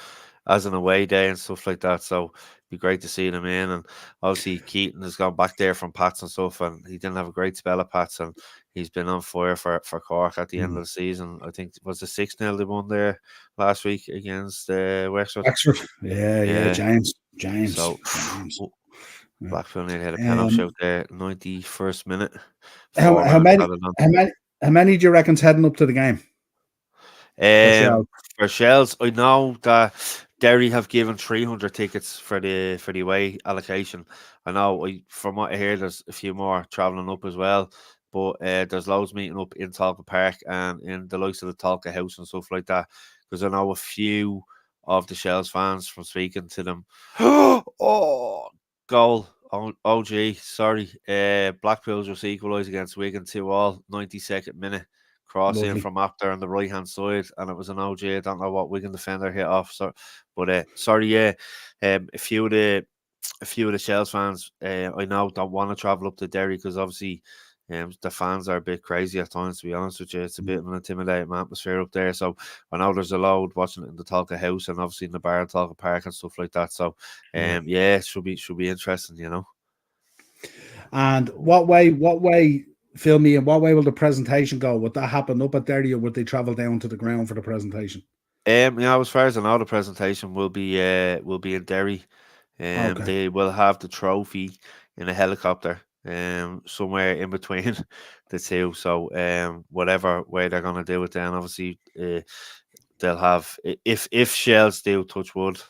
as an away day and stuff like that. So it'd be great to see them in. And obviously, Keaton has gone back there from Pats and stuff, and he didn't have a great spell at Pats, and he's been on fire for Cork at the end of the season. I think it was the 6-0 they won there last week against Wexford. Yeah, James. So Blackpool nearly had a penalty shout there, 91st minute. How many do you reckon's heading up to the game? For Shells, I know that Derry have given 300 tickets for the away allocation. I know, from what I hear, there's a few more travelling up as well. But there's loads meeting up in Talca Park and in the likes of the Talca House and stuff like that. Because I know a few of the Shells fans from speaking to them. Goal. OG, sorry. Blackpool just equalised against Wigan 2-2, 92nd minute. Cross in from up there on the right hand side, and it was an OG. I don't know what Wigan defender hit off. So, but sorry, yeah. A few of the Shells fans, I know, don't want to travel up to Derry because obviously, the fans are a bit crazy at times. To be honest with you, it's a bit of an intimidating atmosphere up there. So I know there's a load watching it in the Talca House and obviously in the bar in Talca Park and stuff like that. So, yeah, it should be interesting, And what way? Fill me in. What way will the presentation go? Would that happen up at Derry, or would they travel down to the ground for the presentation? As far as I know, the presentation will be in Derry. They will have the trophy in a helicopter, somewhere in between the two. So, whatever way they're gonna do it, then obviously, they'll have, if Shells do, touch wood.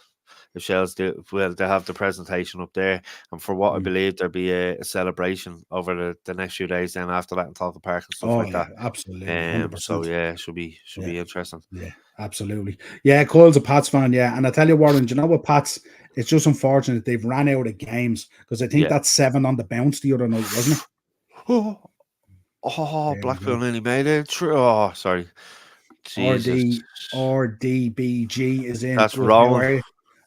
If Shells do, well, they have the presentation up there, and for what I believe, there'll be a celebration over the next few days. Then after that, in Talca Park and stuff like that. Absolutely, 100%. So yeah, should be interesting. Yeah, absolutely. Yeah, Cole's a Pats fan. Yeah, and I tell you, Warren, do you know what, Pats? It's just unfortunate they've ran out of games, because I think that's 7 on the bounce the other night, wasn't it? Blackpool nearly made it. Oh, sorry. Jesus. RDBG is in. That's Rowan.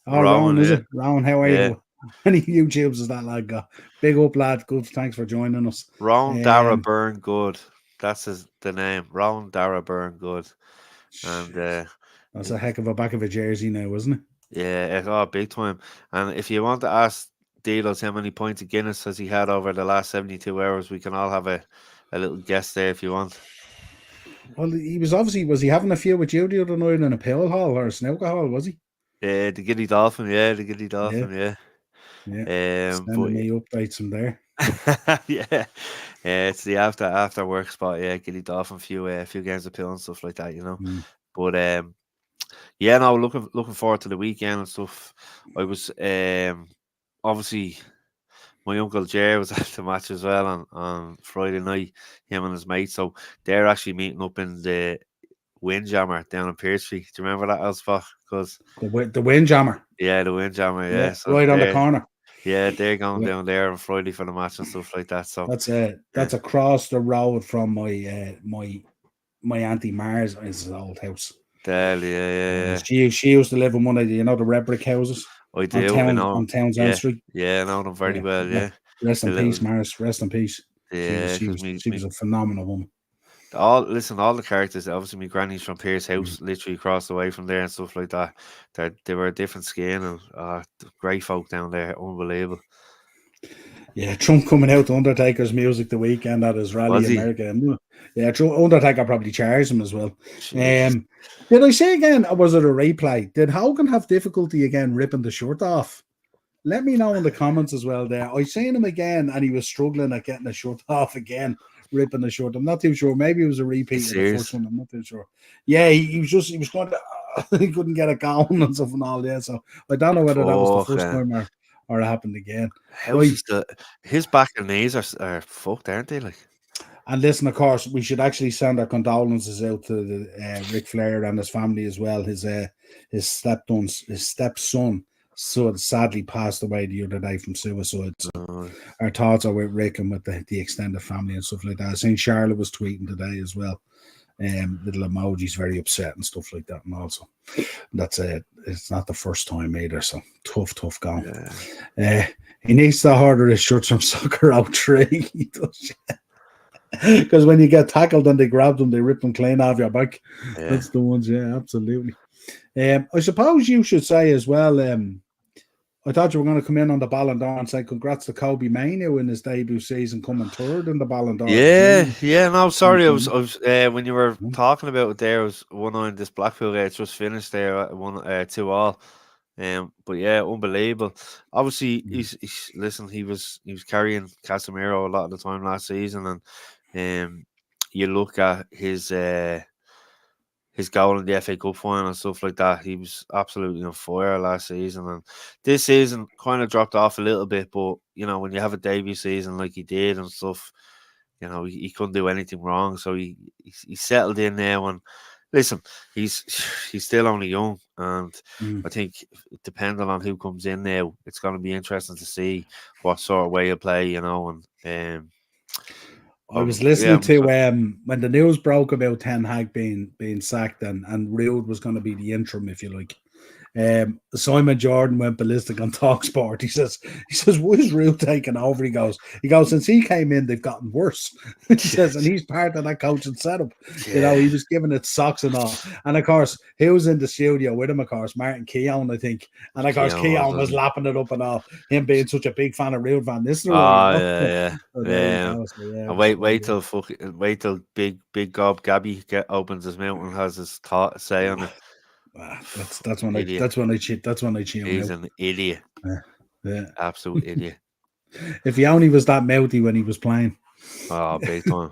Rowan, is it? Rowan, how are you? How many YouTubes has that lad got? Big up, lad. Good. Thanks for joining us. Rowan Dara Burn Good. That's the name. Rowan Dara Burn Good. And that's a heck of a back of a jersey now, isn't it? Yeah, big time. And if you want to ask Delos how many points of Guinness has he had over the last 72 hours, we can all have a little guess there if you want. Well, was he having a few with you the other night in a pill hall or a snooker hall, was he? The Giddy Dolphin, yeah. Sending me updates from there. Yeah, it's the after work spot. Yeah, Giddy Dolphin, few games of pill and stuff like that, But yeah, no, looking forward to the weekend and stuff. I was obviously my uncle Jer was at the match as well on Friday night. Him and his mate. So they're actually meeting up in the Windjammer down in Pearse Street. Do you remember that old spot? Because The Windjammer. yeah, the Windjammer. Yeah, Yeah, so right on the corner. they're going Yeah. down there on Friday for the match and stuff like that. So That's across the road from my Auntie Mars' old house. Yeah. She used to live in one of the the red brick houses I do. I know. on Townsend Street. Yeah, I know them very well. Yeah, Rest the in peace, little Mars. Rest in peace. yeah, because She was a phenomenal woman. all the characters. Obviously, my granny's from Pierce Mm. House, literally across the way from there and stuff like that. They were a different skin and great folk down there. Unbelievable. Yeah, Trump coming out to Undertaker's music the weekend at his rally Was in he? America. Yeah, Undertaker probably charged him as well. Jesus. Did I say again, or was it a replay? Did Hogan have difficulty again ripping the shirt off? Let me know in the comments as well there. I seen him again and he was struggling at getting the shirt off again, ripping the shirt. I'm not too sure. Maybe it was a repeat of the first one. I'm not too sure. Yeah, he was going to, he couldn't get it going and stuff and all that. So I don't know whether that was the first time or it happened again. His back and knees are fucked, aren't they? Like, and listen, of course, we should actually send our condolences out to the Ric Flair and his family as well. His stepson sadly passed away the other day from suicide. So our thoughts are with Rick and with the extended family and stuff like that. I think Charlotte was tweeting today as well. Little emojis, very upset and stuff like that. And also, that's it. It's not the first time either. So tough going. Yeah. He needs to order his shirts from Soccer Out 3. Because when you get tackled and they grab them, they rip them clean off your back. Yeah. That's the ones, yeah, absolutely. I suppose you should say as well, I thought you were going to come in on the Ballon d'Or and say congrats to Kobe Mainoo in his debut season, coming third in the Ballon d'Or. Yeah. No, sorry, I was when you were talking about it there, I was one on this Blackpool game. It's just finished there at 2-2. But yeah, unbelievable. Obviously, he's he was carrying Casemiro a lot of the time last season, and you look at his goal in the FA Cup final and stuff like that. He was absolutely on fire last season, and this season kind of dropped off a little bit. But when you have a debut season like he did and stuff, he couldn't do anything wrong. So he settled in now, and listen, he's still only young, and I think depending on who comes in now, it's going to be interesting to see what sort of way of play, and. I was listening to when the news broke about Ten Hag being sacked and Rude was going to be the interim, if you like. Simon Jordan went ballistic on TalkSport. He says, "What is Rude taking over?" He goes, since he came in, they've gotten worse. He says, and he's part of that coaching setup. Yeah. He was giving it socks and all. And of course, he was in the studio with him. Of course, Martin Keown, I think, and of course, Keown was lapping it up and all. Him being such a big fan of Rude Van Nistelrooy. Wait till Big Gob Gabby opens his mouth and has his say on it. That's when I cheat. That's when I cheat. He's an idiot. Yeah, absolute idiot. If he only was that mouthy when he was playing. Oh, big time.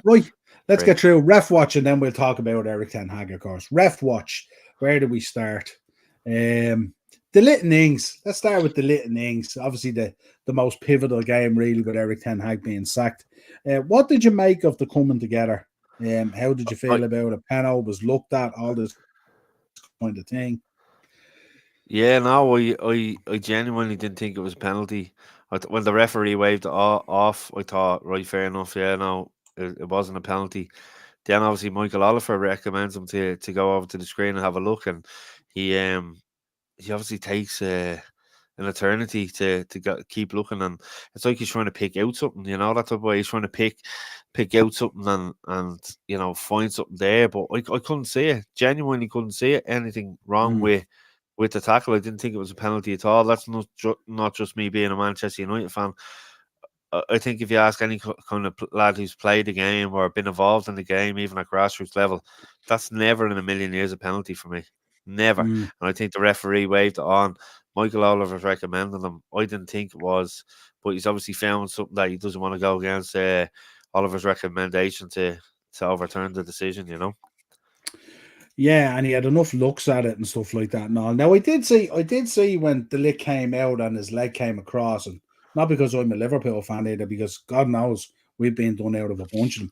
Right, let's get through Ref Watch and then we'll talk about Eric Ten Hag, of course. Ref Watch. Where do we start? The Little Ings. Let's start with the Little Ings. Obviously, the most pivotal game, really, with Eric Ten Hag being sacked. What did you make of the coming together? How did you feel about it? Penno was looked at, all this kind of thing. Yeah, no, I genuinely didn't think it was a penalty. When the referee waved it off, I thought, right, fair enough. Yeah, no, it wasn't a penalty. Then obviously Michael Oliver recommends him to go over to the screen and have a look, and he obviously takes an eternity to keep looking, and it's like he's trying to pick out something, that type of way. He's trying to pick out something and find something there, but I couldn't see it. Genuinely couldn't see it. Anything wrong with the tackle. I didn't think it was a penalty at all. That's not just me being a Manchester United fan. I think if you ask any kind of lad who's played the game or been involved in the game, even at grassroots level, that's never in a million years a penalty for me. Never. And I think the referee waved it on. Michael Oliver's recommending him. I didn't think it was, but he's obviously found something that he doesn't want to go against Oliver's recommendation to overturn the decision, Yeah, and he had enough looks at it and stuff like that and all. Now, I did see when the lick came out and his leg came across, and Not because I'm a Liverpool fan either, because God knows we've been done out of a bunch of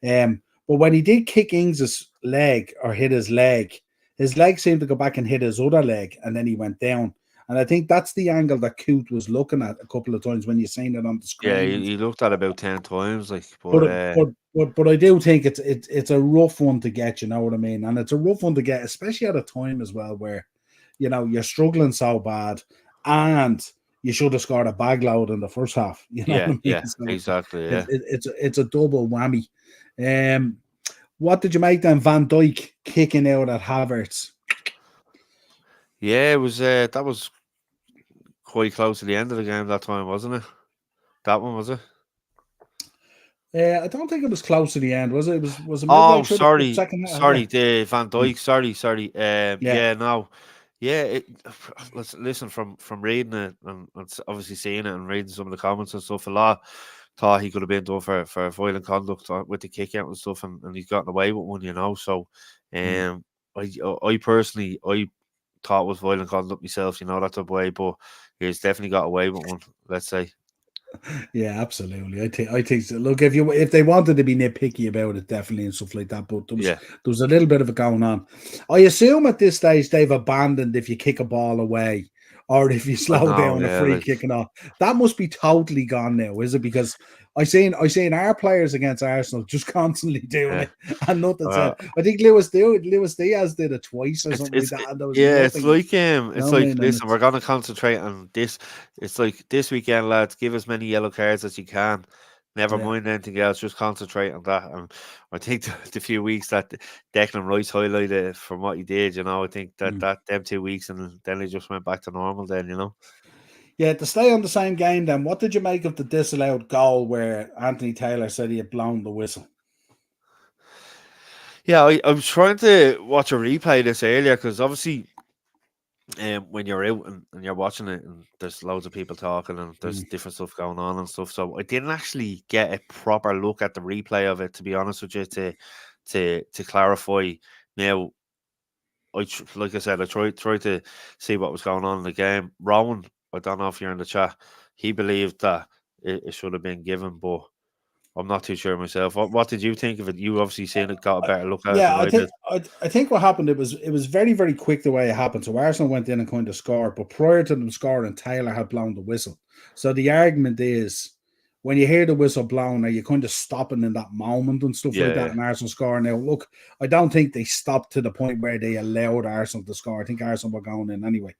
them. But when he did kick Ings's leg or hit his leg seemed to go back and hit his other leg, and then he went down. And I think that's the angle that Coote was looking at a couple of times when you're seeing it on the Yeah, screen. he looked at about 10 times, like, But I do think it's a rough one to get, you know what I mean? And it's a rough one to get, especially at a time as well where, you know, you're struggling so bad and you should have scored a bag load in the first half. You know what I mean? So exactly, yeah. It's a double whammy. What did you make then? Van Dijk kicking out at Havertz. Yeah, it was that was quite close to the end of the game that time, wasn't it? That one, was it? I don't think it was close to the end, was it? It was a midway Oh, through sorry, the second half. sorry, the Van Dijk. Sorry. Yeah. No, yeah. Listen, from reading it and obviously seeing it and reading some of the comments and stuff, a lot thought he could have been done for violent conduct with the kick out and stuff, and he's gotten away with one, you know. So, I personally, I thought it was violent conduct myself, you know, that type of way, but he's definitely got away with one, let's say. Yeah, absolutely. I think so. Look, if they wanted to be nitpicky about it, definitely and stuff like that, but there was a little bit of it going on. I assume at this stage they've abandoned if you kick a ball away or if you slow down a free kick and all. That must be totally gone now, is it? Because I seen our players against Arsenal just constantly doing it and nothing said. I think Luis Diaz did it twice or something like that. And there was nothing. Listen, we're gonna concentrate on this. It's like this weekend, lads, give as many yellow cards as you can. Never mind anything else, just concentrate on that. And I think the few weeks that Declan Rice highlighted from what he did, you know, I think that them 2 weeks and then he just went back to normal then, you know. Yeah, to stay on the same game then, what did you make of the disallowed goal where Anthony Taylor said he had blown the whistle? Yeah, I was trying to watch a replay of this earlier because obviously when you're out and you're watching it and there's loads of people talking and there's different stuff going on and stuff. So I didn't actually get a proper look at the replay of it, to be honest with you, to clarify. Now, like I said, I tried to see what was going on in the game. Rowan, I don't know if you're in the chat, he believed that it should have been given, but I'm not too sure myself. What did you think of it? You obviously seen it, got a better look at it than I did. I think what happened, it was very, very quick the way it happened. So Arsenal went in and kind of scored, but prior to them scoring, Taylor had blown the whistle. So the argument is, when you hear the whistle blown, are you kind of stopping in that moment and stuff like that, and Arsenal score? Now, look, I don't think they stopped to the point where they allowed Arsenal to score. I think Arsenal were going in anyway.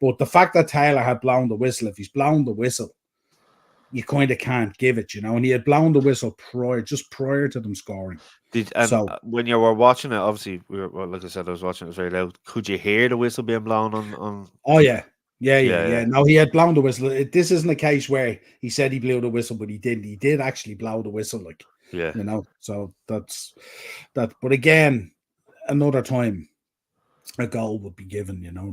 But the fact that Taylor had blown the whistle, if he's blown the whistle, you kind of can't give it, you know. And he had blown the whistle prior to them scoring. When you were watching it, obviously, like I said, I was watching it very loud. Could you hear the whistle being blown on? Oh yeah. No, he had blown the whistle. This isn't a case where he said he blew the whistle, but he didn't. He did actually blow the whistle, you know. So that's that. But again, another time, a goal would be given, you know.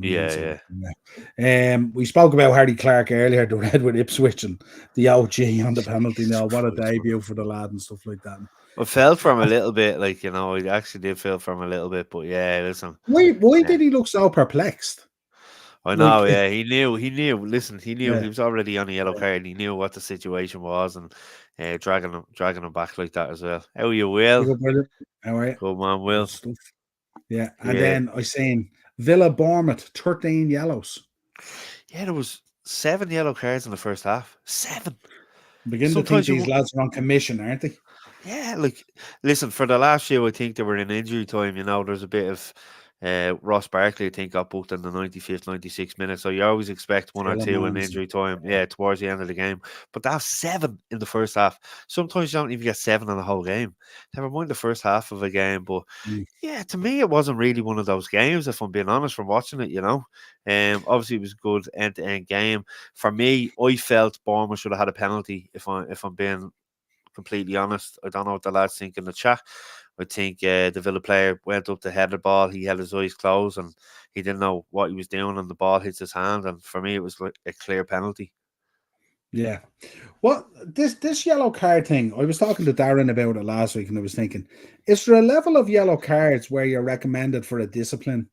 We spoke about Harry Clark earlier, the red with Ipswich and the OG on the penalty. Now, what a debut for the lad and stuff like that. I felt from a little bit, like, you know, I actually did feel from a little bit, but yeah, listen. Why did he look so perplexed? I know, he knew. Listen, he knew he was already on a yellow card. And he knew what the situation was, and dragging him back like that as well. How are you, Will? How are you? Good man, Will. Yeah, and then I seen Villa Bournemouth 13 yellows. Yeah, there was 7 yellow cards in the first half. 7. Begin to think these lads are on commission, aren't they? Yeah, like, listen, for the last year, I think they were in injury time. You know, there's a bit of Ross Barkley, I think, got booked in the 95th, 96th minute. So you always expect one or two in injury time, towards the end of the game. But that's 7 in the first half. Sometimes you don't even get 7 in the whole game. Never mind the first half of a game. But yeah, to me, it wasn't really one of those games, if I'm being honest, from watching it, you know. Obviously, it was a good end-to-end game. For me, I felt Bournemouth should have had a penalty, if I'm being completely honest. I don't know what the lads think in the chat. I think the Villa player went up to head the ball. He had his eyes closed and he didn't know what he was doing, and the ball hits his hand. And for me, it was like a clear penalty. Yeah. Well, this yellow card thing, I was talking to Darren about it last week, and I was thinking, is there a level of yellow cards where you're recommended for a discipline?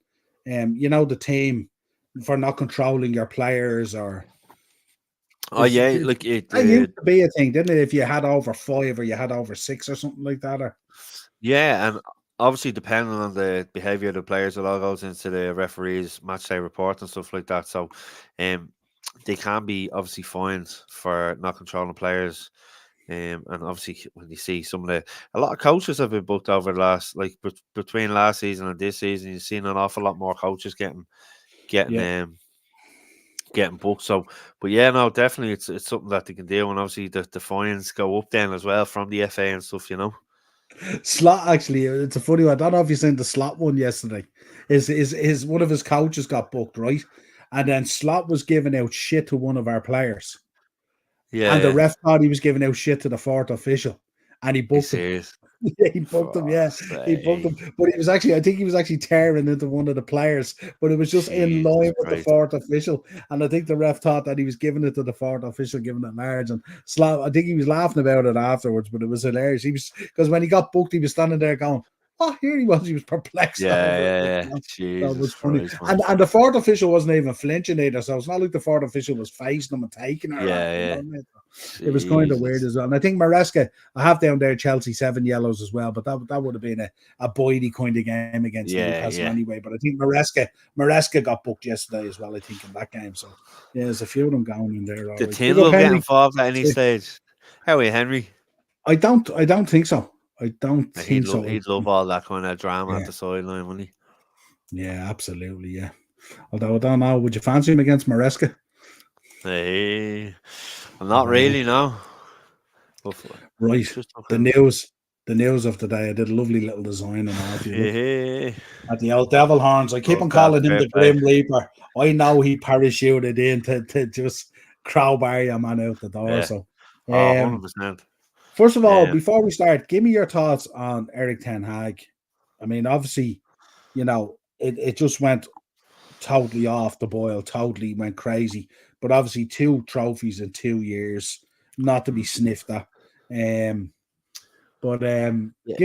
You know, the team for not controlling your players, or Oh yeah, like That used to be a thing, didn't it? If you had over 5 or you had over 6 or something like that, or yeah, and obviously depending on the behavior of the players, a lot goes into the referees' match day report and stuff like that. So, they can be obviously fined for not controlling players. And obviously when you see a lot of coaches have been booked over the last, like between last season and this season, you've seen an awful lot more coaches getting yeah. getting booked. So, but yeah, no, definitely it's something that they can do, and obviously the fines go up then as well from the FA and stuff. Slot, actually, it's a funny one. I don't know if you seen the Slot one yesterday. His one of his coaches got booked, right? And then Slot was giving out shit to one of our players. Yeah, And the yeah. ref thought he was giving out shit to the fourth official. And he He booked him. says, Yeah, he booked him. Yeah, he booked him. But he was actually, I think he was actually tearing into one of the players, but it was just in Jesus line with the Christ. fourth official. And I think the ref thought that he was giving it to the fourth official, giving it large. And Slav, I think he was laughing about it afterwards, but it was hilarious. He was, because when he got booked, he was standing there going, "Oh, here he was." He was perplexed over it. Yeah. So it was Jesus funny. Christ, man. And the fourth official wasn't even flinching either. So it's not like the fourth official was facing him and taking her. Yeah. It was kind of Jesus. weird as well. And I think Maresca, I have down there Chelsea 7 yellows as well, but that would have been a Boydie kind of game against Newcastle anyway. But I think Maresca got booked yesterday as well, I think, in that game. So yeah, there's a few of them going in there. Did Right. Tyndall get involved at any stage? How are you, Henry? I don't think so. I don't think so. He'd love all that kind of drama at the sideline, wouldn't he? Yeah, absolutely, yeah. Although I don't know, would you fancy him against Maresca? Hey, I'm not really, no. Right. The news of today. I did a lovely little design on that. At the old Devil Horns. I keep on calling him the Grim Reaper. I know he parachuted in to just crowbar your man out the door. Yeah. So 100%. First of all, before we start, give me your thoughts on Eric Ten Hag. I mean, obviously, it just went totally off the boil, totally went crazy. But obviously 2 trophies in 2 years, not to be sniffed at. Give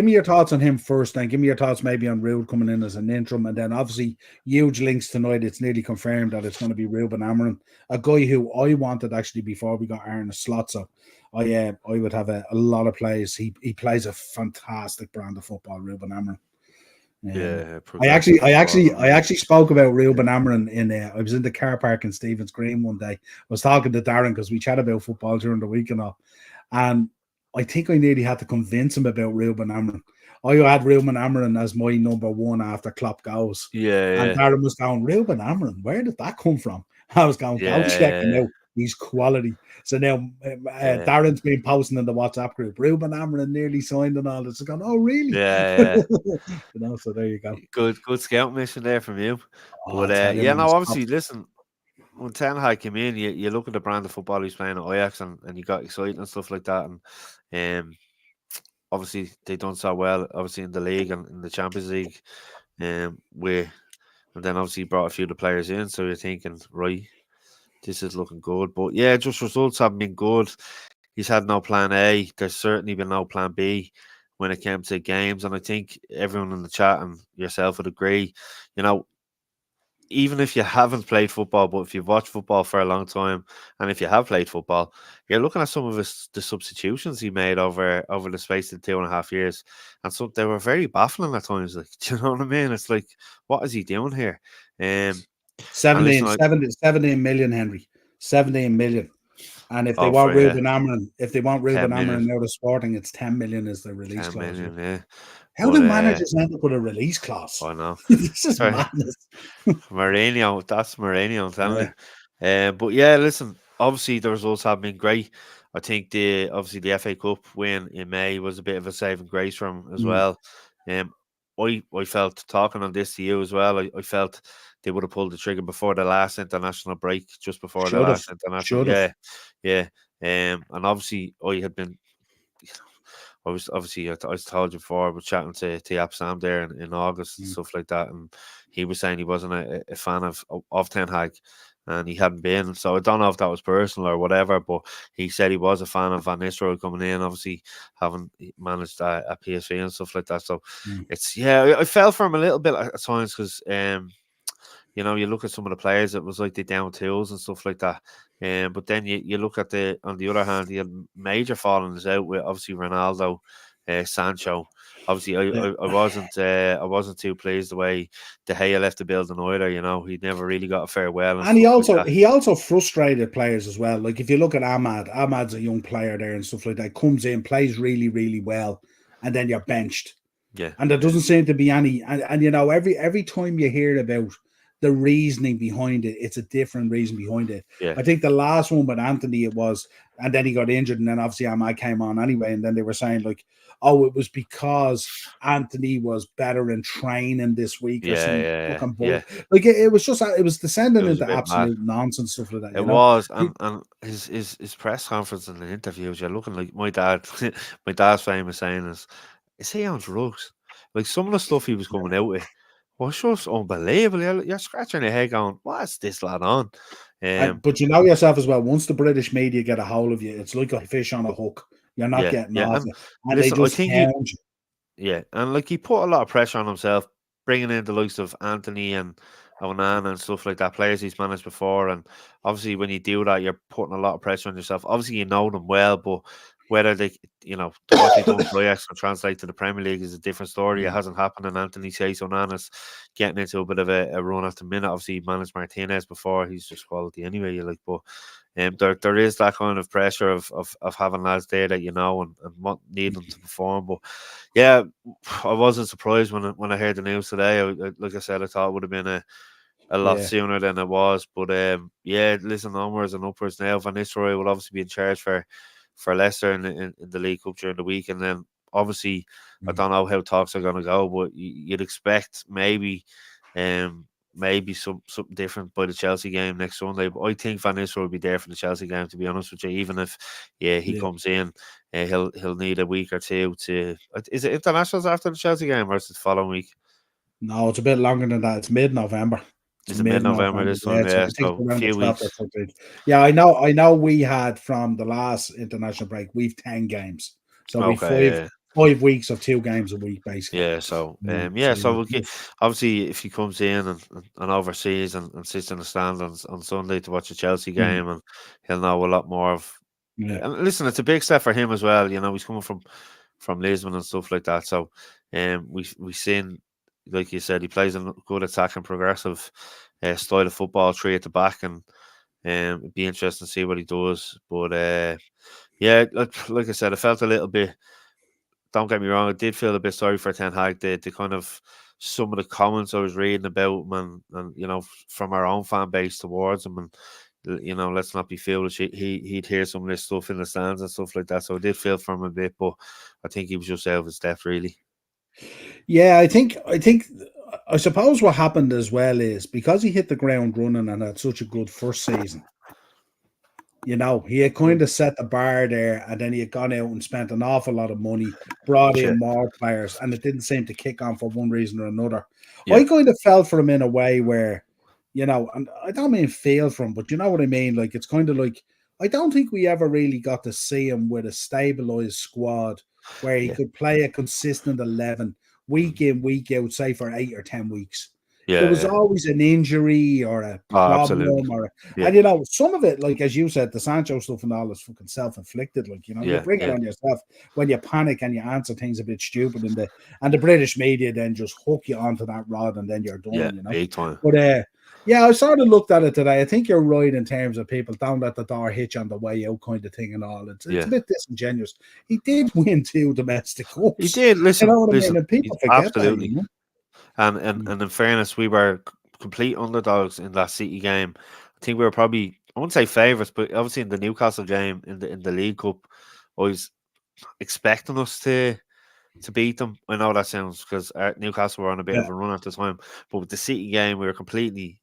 me your thoughts on him first, then give me your thoughts maybe on Rude coming in as an interim, and then obviously huge links tonight. It's nearly confirmed that it's going to be Ruben Amorim, a guy who I wanted actually before we got Arne Slot. So I would have a lot of plays. He plays a fantastic brand of football, Ruben Amorim. I actually spoke about Ruben Amorim in I was in the car park in Stevens Green one day. I was talking to Darren because we chat about football during the week and all, and I think I nearly had to convince him about Ruben Amorim. I had Ruben Amorim as my number 1 after Klopp goes. And Darren was going, Ruben Amorim, where did that come from? I was going, go check him out. He's quality. So now Darren's been posting in the WhatsApp group. Ruben Amorim nearly signed and all this. Going, oh really? Yeah. So there you go. Good scout mission there from you. But obviously, listen. When Ten Hag came in, you look at the brand of football he's playing at Ajax, and you got excited and stuff like that. And obviously they done so well, obviously in the league and in the Champions League. And then obviously brought a few of the players in, so you're thinking, right, this is looking good. But yeah, just results haven't been good. He's had no plan A. There's certainly been no plan B when it came to games, and I think everyone in the chat and yourself would agree. Even if you haven't played football, but if you've watched football for a long time, and if you have played football, you're looking at some of the substitutions he made over the space of 2.5 years, and so they were very baffling at times. Like, do you know what I mean? It's like, what is he doing here? 17 million, Henry. 17 million. And if they want Ruben Amorim, now to Sporting, it's 10 million is the release clause. 10 million, yeah. How do managers end up with a release clause? I know. This is madness. Mourinho, that's Mourinho, I'm telling you. But yeah, listen, obviously the results have been great. I think the FA Cup win in May was a bit of a saving grace for him as well. I felt, talking on this to you as well, I felt they would have pulled the trigger before the last international break, just before the last international. Yeah. And obviously I had been, I was told you before, I was chatting to Yap Sam there in August and stuff like that, and he was saying he wasn't a fan of Ten Hag, and he hadn't been. So I don't know if that was personal or whatever, but he said he was a fan of Van Nistelrooy coming in, obviously having managed at PSV and stuff like that. So it's I fell for him a little bit at times because you know, you look at some of the players, it was like they down tools and stuff like that. But then you look at on the other hand, you had major fallings out with obviously Ronaldo, Sancho. Obviously, Yeah. I wasn't too pleased the way De Gea left the building either. You know, he never really got a farewell and And stuff like that. he also frustrated players as well. Like if you look at Ahmad's a young player there and stuff like that. Comes in, plays really, really well, and then you're benched. Yeah, And there doesn't seem to be any. And you know, every time you hear about the reasoning behind it, it's a different reason behind it. yeah, I think the last one with Anthony, it was, and then he got injured, and then obviously Ahmad came on anyway, and then they were saying like, oh, it was because Anthony was better in training this week or some fucking bull. yeah. Like it was just it was It descending was a into bit mad. absolute nonsense stuff like that. It You know, was, and his press conference and the interviews, you're looking like my dad. My dad's famous saying is he on drugs? Like some of the stuff he was coming out with was just unbelievable. You're scratching your head going, what's this lad on? but you know yourself as well. Once the British media get a hold of you, it's like a fish on a hook. You're not getting off And it, and they listen, I just think hound you. yeah, and like he put a lot of pressure on himself, bringing in the likes of Anthony and Onana and stuff like that, players he's managed before. And obviously, when you do that, you're putting a lot of pressure on yourself. Obviously, you know them well, but whether they, you know, what they've done for Ajax and translate to the Premier League is a different story. It Mm. hasn't happened in Anthony's case. Onana's getting into a bit of a run at the minute. Obviously, he managed Martinez before. He's just quality anyway. You like, but there is that kind of pressure of having lads there that you know and need them to perform. But yeah, I wasn't surprised when I heard the news today. Like I said, I thought it would have been a lot Yeah, sooner than it was. But yeah, listen, onwards and upwards now. Van Nistelrooy will obviously be in charge for Leicester in the League Cup during the week, and then obviously I Mm. don't know how talks are going to go, but you'd expect maybe something different by the Chelsea game next Sunday. But I think Van Nistelrooy will be there for the Chelsea game. To be honest with you, even if he yeah. comes in, he'll need a week or two to. Is it internationals after the Chelsea game, or is it the following week? No, it's a bit longer than that. It's mid-November. It's Is it mid-November mid-November. this Yeah, time? it's, I Yeah, think it's so a around the few 12th or weeks. 13th. Yeah, I know. I know. We had from the last international break, we've 10 games, so we Okay, five yeah. 5 weeks of 2 games a week, basically. Yeah, so So so yeah, we'll get obviously if he comes in and overseas and sits in the stand on Sunday to watch a Chelsea mm, game, and he'll know a lot more of. yeah, And listen, it's a big step for him as well. You know, he's coming from Lisbon and stuff like that. So, we seen, like you said, he plays a good attacking, progressive style of football, three at the back, and it'd be interesting to see what he does. But yeah, like I said, I felt a little bit. Don't get me wrong, I did feel a bit sorry for Ten Hag. The kind of some of the comments I was reading about him, and you know, from our own fan base towards him, and you know, let's not be foolish. He'd hear some of this stuff in the stands and stuff like that. So I did feel for him a bit, but I think he was just out of his depth, really. yeah. I think. I suppose what happened as well is because he hit the ground running and had such a good first season. You know, he had kind of set the bar there, and then he had gone out and spent an awful lot of money, brought Yeah, in more players, and it didn't seem to kick on for one reason or another. yeah, I kind of felt for him in a way where, you know, and I don't mean fail for him, but you know what I mean? Like, it's kind of like, I don't think we ever really got to see him with a stabilized squad where he yeah, could play a consistent 11 week mm, in, week out, say for 8 or 10 weeks. There yeah, was yeah. always an injury or a Oh, absolutely. problem or Yeah, and you know, some of it, like as you said, the Sancho stuff and all is fucking self-inflicted. Like, you know, you yeah, bring it yeah, on yourself when you panic and you answer things a bit stupid, and the British media then just hook you onto that rod and then you're yeah. done, you know. Big time. But yeah, I sort of looked at it today. I think you're right in terms of people don't let the door hit you on the way out kind of thing and all. It's a Yeah, bit disingenuous. He did win 2 domestic he cups. did. You know what I Listen. mean? And He's people forget that, you absolutely. know. And in fairness, we were complete underdogs in that City game. I think we were probably, I wouldn't say favourites, but obviously in the Newcastle game in the League Cup, I was expecting us to beat them. I know that sounds because Newcastle were on a bit Yeah. of a run at the time, but with the City game, we were completely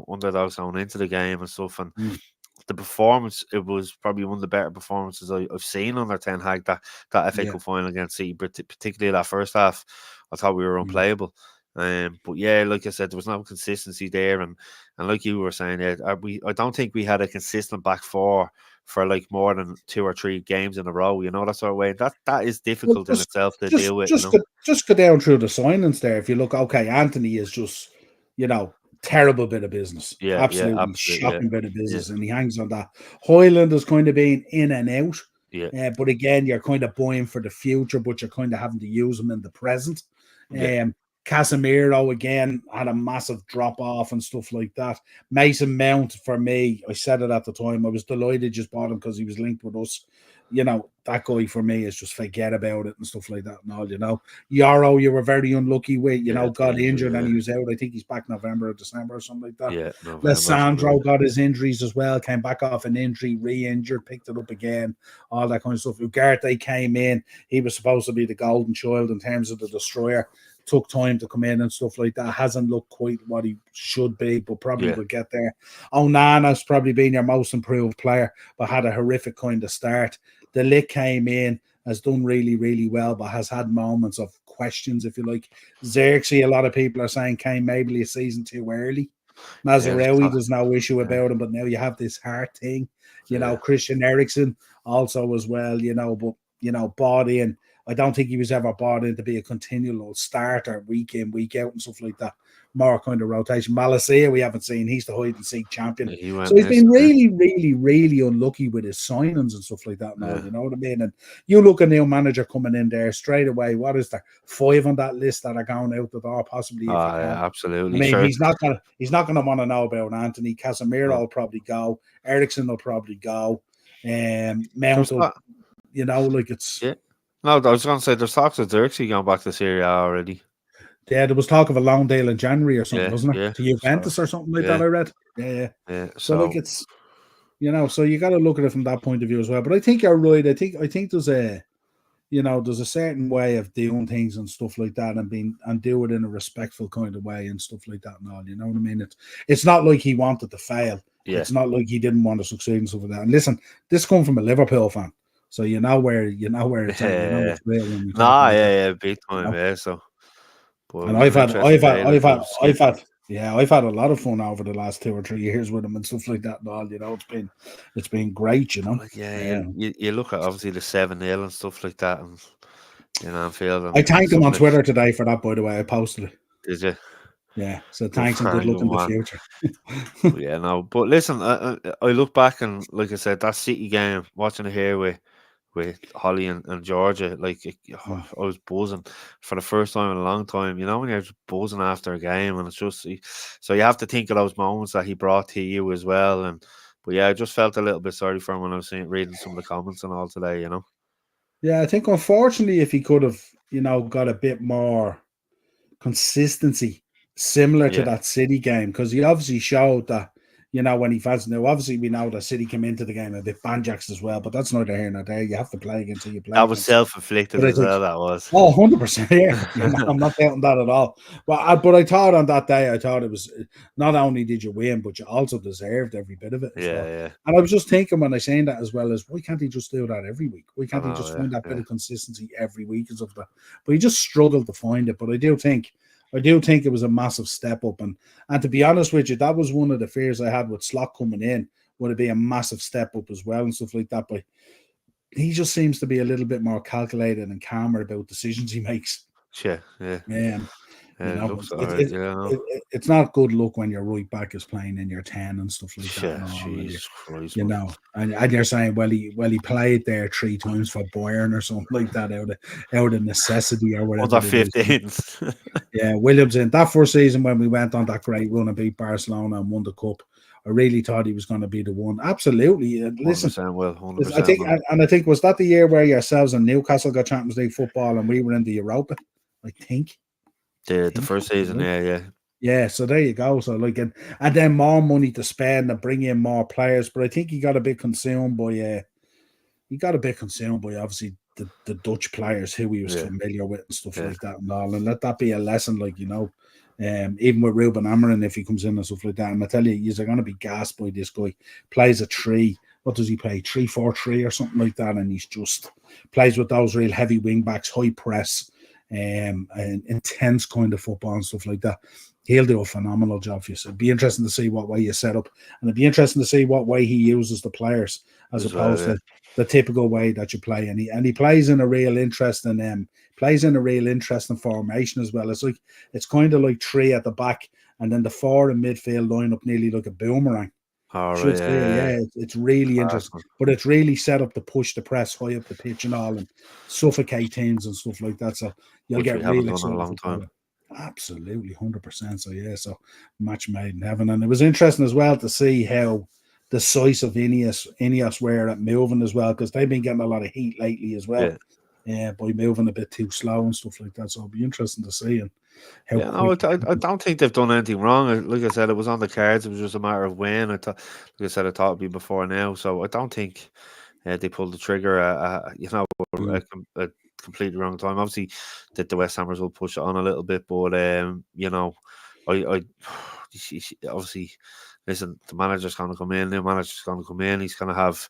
underdogs going into the game and stuff. And Mm. the performance, it was probably one of the better performances I've seen under Ten Hag. That FA Yeah. Cup final against City, particularly that first half, I thought we were Mm. unplayable. But yeah, like I said, there was no consistency there, and like you were saying, I don't think we had a consistent back four for like more than 2 or 3 games in a row. You know that sort of way. That is Well, difficult in itself to just deal with. You just know. go, just go down through the signings there. If you look, okay, Anthony is just, you know, terrible bit of business. Yeah, Absolutely absolutely. shocking bit of Yeah, business, and he hangs on that. Hoyland has kind of been in and out, yeah, but again, you're kind of buying for the future, but you're kind of having to use them in the present. yeah, Casemiro again had a massive drop off and stuff like that. Mason Mount, for me, I said it at the time, I was delighted just bought him because he was linked with us. You know, that guy for me is just forget about it and stuff like that and all, you know. Yarrow, you were very unlucky with, you know, yeah. got The injury, injured and yeah, he was out. I think he's back November or December or something like that. yeah. November, something Lissandro like got his injuries as well, came back off an injury, re-injured, picked it up again, all that kind of stuff. Ugarte came in, he was supposed to be the golden child in terms of the destroyer. Took time to come in and stuff like that. Hasn't looked quite what he should be, but probably yeah, will get there. Onana's probably been your most improved player, but had a horrific kind of start. The Ligt came in, has done really, really well, but has had moments of questions, if you like. Xerxes, a lot of people are saying came maybe a season too early. yeah. Mazraoui, there's no issue Yeah, about him, but now you have this heart thing. You know, yeah. Christian Eriksen also as well, you know, but, you know, bought in. I don't think he was ever bought in to be a continual starter week in, week out and stuff like that. More kind of rotation. Malacia, we haven't seen. He's the hide and seek champion. He went So he's been missing. Yeah, really, really, really unlucky with his signings and stuff like that and all, yeah. you know what I mean? And you look at new manager coming in there straight away. What is there? 5 on that list that are going out the door, possibly if you Oh, can. yeah, I absolutely. mean, Sure. he's not gonna want to know about Anthony. Casemiro No. will probably go. Ericsson will probably go. There's Mount will, not, you know, like it's yeah. No, I was going to say there's talks of Xerxes going back to Serie A already. yeah, there was talk of a loan deal in January or something, Yeah, wasn't there? yeah. To So, Juventus or something like yeah, that, I read. Yeah. yeah. So like So, it's, you know, so you gotta look at it from that point of view as well. But I think you're right. I think there's a, you know, there's a certain way of doing things and stuff like that and do it in a respectful kind of way and stuff like that and all. You know what I mean? It's not like he wanted to fail. yeah. It's not like he didn't want to succeed and stuff like that. And listen, this comes from a Liverpool fan. So you know where it's at, you know Yeah. it's real when we talk Nah, about that, yeah, big you time, know. yeah. So, but it And was an interesting day. Like, it was I've had a lot of fun over the last 2 or 3 years with him and stuff like that and all. You know, it's been great. You know, But yeah, you look at obviously the 7-0 and stuff like that, and Anfield I and thanked him stuff on like. Twitter today for that. By the way, I posted it. Did you? Yeah, so Good thanks and good man, luck good in the man. future. Yeah, no. But listen, I look back and like I said, that City game, watching it here with Holly and Georgia, like I was buzzing for the first time in a long time. You know, when you're just buzzing after a game, and it's just so you have to think of those moments that he brought to you as well. And but yeah, I just felt a little bit sorry for him when I was reading some of the comments and all today. You know. Yeah, I think unfortunately, if he could have, you know, got a bit more consistency similar to Yeah, that City game, because he obviously showed that, you know, when he fans now, obviously we know that City came into the game a bit banjaxed as well, but that's neither here nor there. You have to play against who you play that was against. self-inflicted But I as think, well. That was. oh, 100%, yeah. You know, I'm not doubting that at all. But I thought on that day, I thought it was not only did you win, but you also deserved every bit of it as Yeah, well. yeah. And I was just thinking when I saying that as well as why can't he just do that every week? Why I can't he just know. find that Yeah, bit of consistency every week and stuff like that? But he just struggled to find it. But I do think it was a massive step up. And to be honest with you, that was one of the fears I had with Slot coming in. Would it be a massive step up as well and stuff like that? But he just seems to be a little bit more calculated and calmer about decisions he makes. yeah, yeah. You It know, looks alright. Yeah. it's not good luck when your right back is playing in your 10 and stuff like that Yeah, and all. And Jesus Christ, you man. know, and you're saying, he played there 3 times for Bayern or something like that out of necessity or whatever Under it is. 15s. Yeah, Williams in that first season when we went on that great run and beat Barcelona and won the cup. I really thought he was going to be the one. Absolutely. Listen, 100% will. I 100% think, will. and I think was that the year where yourselves and Newcastle got Champions League football and we were in the Europa. I think. The first season, yeah. Yeah, so there you go. So like, and then more money to spend and bring in more players. But I think he got a bit consumed by obviously the Dutch players who he was Yeah. familiar with and stuff Yeah. like that and all. And let that be a lesson, like, you know, even with Ruben Amorim, if he comes in and stuff like that. And I tell you, you're going to be gassed by this guy. Plays a 3. What does he play? 3-4-3 or something like that. And he's just plays with those real heavy wing backs, high press, and intense kind of football and stuff like that. He'll do a phenomenal job for you. So it'd be interesting to see what way you set up, and it'd be interesting to see what way he uses the players as opposed to the typical way that you play. And he plays in a real interesting formation as well. It's kind of like 3 at the back and then the 4 in midfield line up nearly like a boomerang. All Should right, say, yeah, it's really class, interesting, but it's really set up to push the press high up the pitch and all, and suffocate teams and stuff like that. So you'll which we get haven't real done in a exciting long football. time. Absolutely, 100%. So yeah, so match made in heaven, and it was interesting as well to see how decisive Ineos were at moving as well, because they've been getting a lot of heat lately as well. Yeah. By moving a bit too slow and stuff like that. So it'll be interesting to see and how Yeah, no, quick. I don't think they've done anything wrong. Like I said, it was on the cards. It was just a matter of when. Like I said, I thought it'd be before now. So I don't think they pulled the trigger. A completely wrong time. Obviously, that the West Hammers will push it on a little bit, but I obviously listen. The manager's going to come in. The manager's going to come in. He's going to have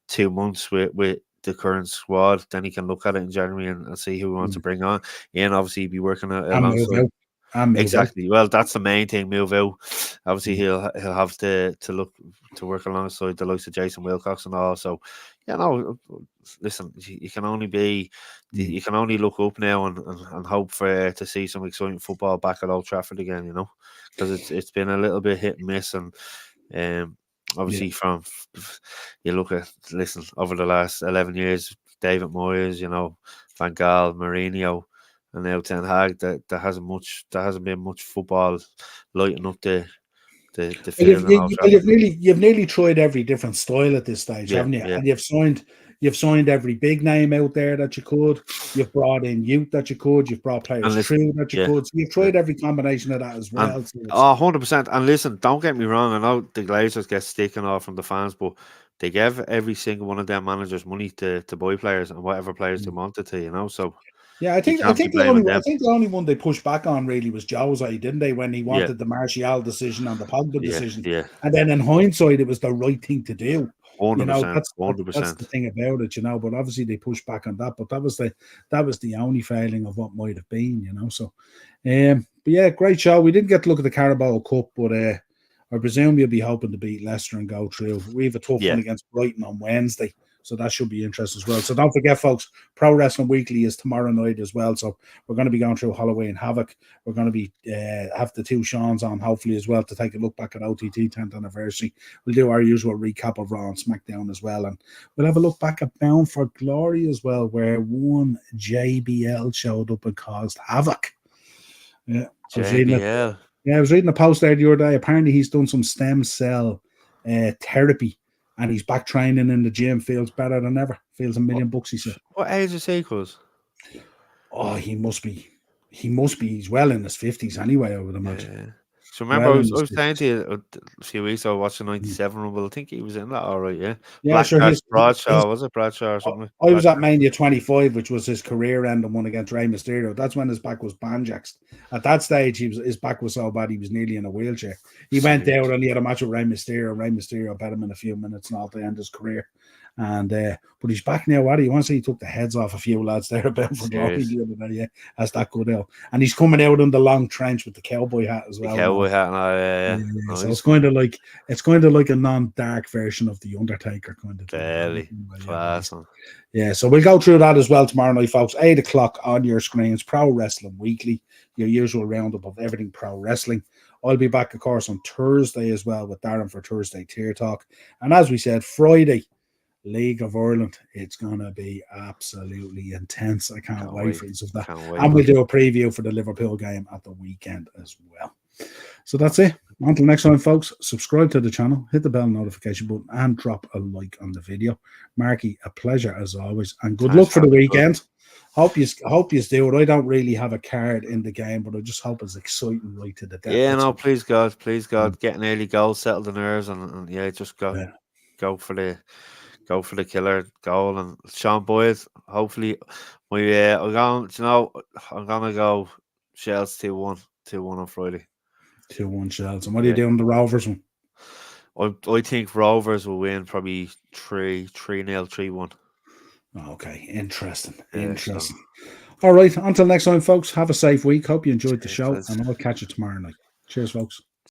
2 months with the current squad. Then he can look at it in January and see who he wants to bring on. And obviously, be working alongside. Exactly. Well, that's the main thing. Move out. Obviously, he'll have to look to work alongside the likes of Jason Wilcox and all. So, listen, you can only look up now and hope for to see some exciting football back at Old Trafford again. Because it's been a little bit hit and miss, and obviously from you look at over the last 11 years, David Moyes, Van Gaal, Mourinho. And now Ten Hag, there hasn't been much football lighting up the field. You've nearly tried every different style at this stage, haven't you? Yeah. And you've signed every big name out there that you could. You've brought in youth that you could. You've brought players through that you could. So you've tried every combination of that as well. And, 100%. And listen, don't get me wrong. I know the Glazers get sticking off from the fans, but they gave every single one of their managers money to buy players and whatever players they wanted to. So. Yeah, I think the only one they pushed back on really was Jose, didn't they? When he wanted the Martial decision and the Pogba decision, and then in hindsight, it was the right thing to do. 100%, that's the thing about it, But obviously they pushed back on that. But that was the only failing of what might have been, So, but yeah, great show. We didn't get to look at the Carabao Cup, but I presume you'll be hoping to beat Leicester and go through. We have a tough one against Brighton on Wednesday. So that should be interesting as well. So don't forget, folks, Pro Wrestling Weekly is tomorrow night as well. So we're going to be going through Halloween Havoc. We're going to be have the 2 Seans on, hopefully, as well, to take a look back at OTT 10th anniversary. We'll do our usual recap of Raw and SmackDown as well. And we'll have a look back at Bound for Glory as well, where one JBL showed up and caused havoc. Yeah. JBL. I was reading a post there the other day. Apparently he's done some stem cell therapy. And he's back training in the gym, feels better than ever. Feels $1 million, he said. What age is he, cuz? Oh, he must be. He's well in his 50s anyway, I would imagine. Yeah. So remember, I was saying to you a few weeks ago, watching 97 Rumble. I think he was in that, all right, yeah. Yeah, sure. Bradshaw, was it Bradshaw or something? I was at Mania 25, which was his career-ending one against Rey Mysterio. That's when his back was banjaxed. At that stage, his back was so bad he was nearly in a wheelchair. He went out and he had a match with Rey Mysterio. Rey Mysterio bet him in a few minutes and all to end his career. And but he's back now. What do you want to say? He took the heads off a few lads there about for glory the other day. Yeah, that's that good out. And he's coming out in the long trench with the cowboy hat as well. The cowboy hat, yeah. Nice. So it's kind of like a non-dark version of the Undertaker kind of thing. Really class. Yeah, so we'll go through that as well tomorrow night, folks. 8 o'clock on your screens. Pro Wrestling Weekly, your usual roundup of everything pro wrestling. I'll be back, of course, on Thursday as well with Darren for Thursday Tier Talk. And as we said, Friday, League of Ireland, it's going to be absolutely intense. I can't wait for that. And we'll do a preview for the Liverpool game at the weekend as well. So that's it. Until next time, folks, subscribe to the channel, hit the bell notification button, and drop a like on the video. Marky, a pleasure as always, and good luck for the weekend. Hope you do it. I don't really have a card in the game, but I just hope it's exciting right to the death. Yeah, no, please God, get an early goal, settle the nerves, and just go for the killer goal. And Sean Boyd, hopefully, I'm gonna go Shells 2-1 on Friday. 2-1 Shells. And what are you doing the Rovers one? I think Rovers will win probably 3-0, 3-1. Okay, interesting. All right, until next time, folks, have a safe week. Hope you enjoyed the show, and I'll catch you tomorrow night. Cheers, folks.